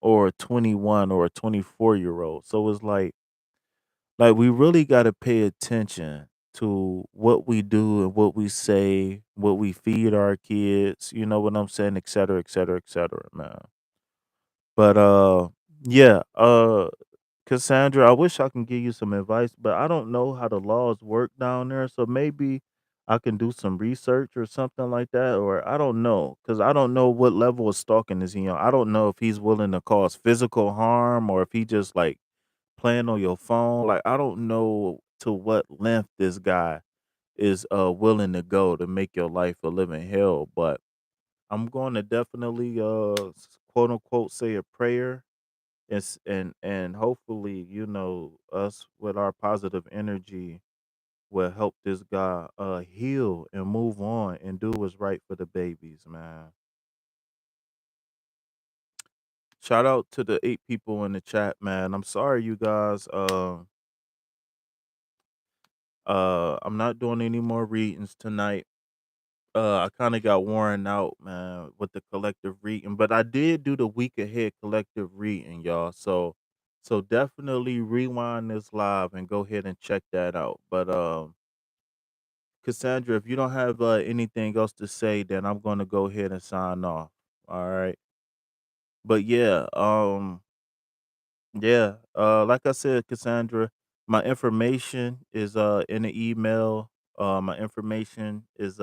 or a 21 or a 24-year-old. So it's like we really got to pay attention to what we do and what we say, what we feed our kids, you know what I'm saying, et cetera, et cetera, et cetera, man. But yeah, Cassandra, I wish I can give you some advice, but I don't know how the laws work down there. So maybe I can do some research or something like that, or I don't know, because I don't know what level of stalking is he on. I don't know if he's willing to cause physical harm or if he just like playing on your phone. Like I don't know to what length this guy is willing to go to make your life a living hell. But I'm going to definitely quote unquote say a prayer and hopefully, us with our positive energy will help this guy heal and move on and do what's right for the babies, man. Shout out to the 8 people in the chat, man. I'm sorry you guys. I'm not doing any more readings tonight. I kind of got worn out, man, with the collective reading, but I did do the week ahead collective reading, y'all. So definitely rewind this live and go ahead and check that out. But Cassandra, if you don't have anything else to say, then I'm gonna go ahead and sign off. All right. But yeah, yeah, like I said, Cassandra, my information is in the email. My information is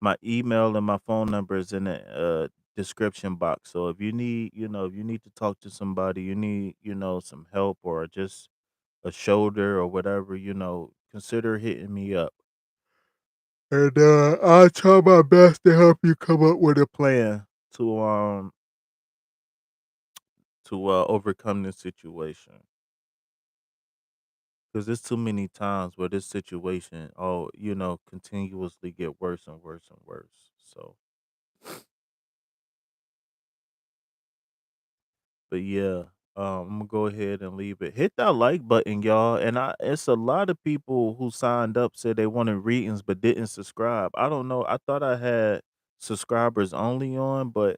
my email and my phone number is in the description box. So if you need to talk to somebody, you need, some help or just a shoulder or whatever, consider hitting me up. And I'll try my best to help you come up with a plan to overcome this situation. Because there's too many times where this situation, continuously get worse and worse and worse. So, but yeah, I'm gonna go ahead and leave it. Hit that like button, y'all. And it's a lot of people who signed up said they wanted readings but didn't subscribe. I don't know. I thought I had subscribers only on, but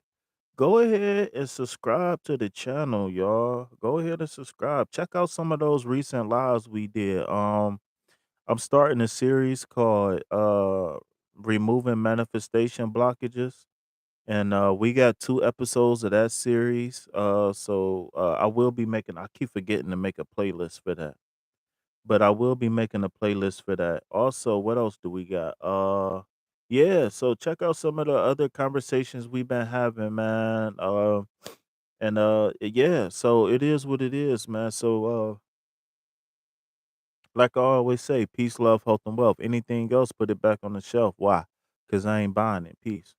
Go ahead and subscribe to the channel, y'all. Go ahead and subscribe. Check out some of those recent lives we did. I'm starting a series called Removing Manifestation Blockages. And we got 2 episodes of that series. I will be making I keep forgetting to make a playlist for that. But I will be making a playlist for that. Also, what else do we got? Yeah, so check out some of the other conversations we've been having, man. Yeah, so it is what it is, man. Like I always say, peace, love, health, and wealth. Anything else, put it back on the shelf. Why? Because I ain't buying it. Peace.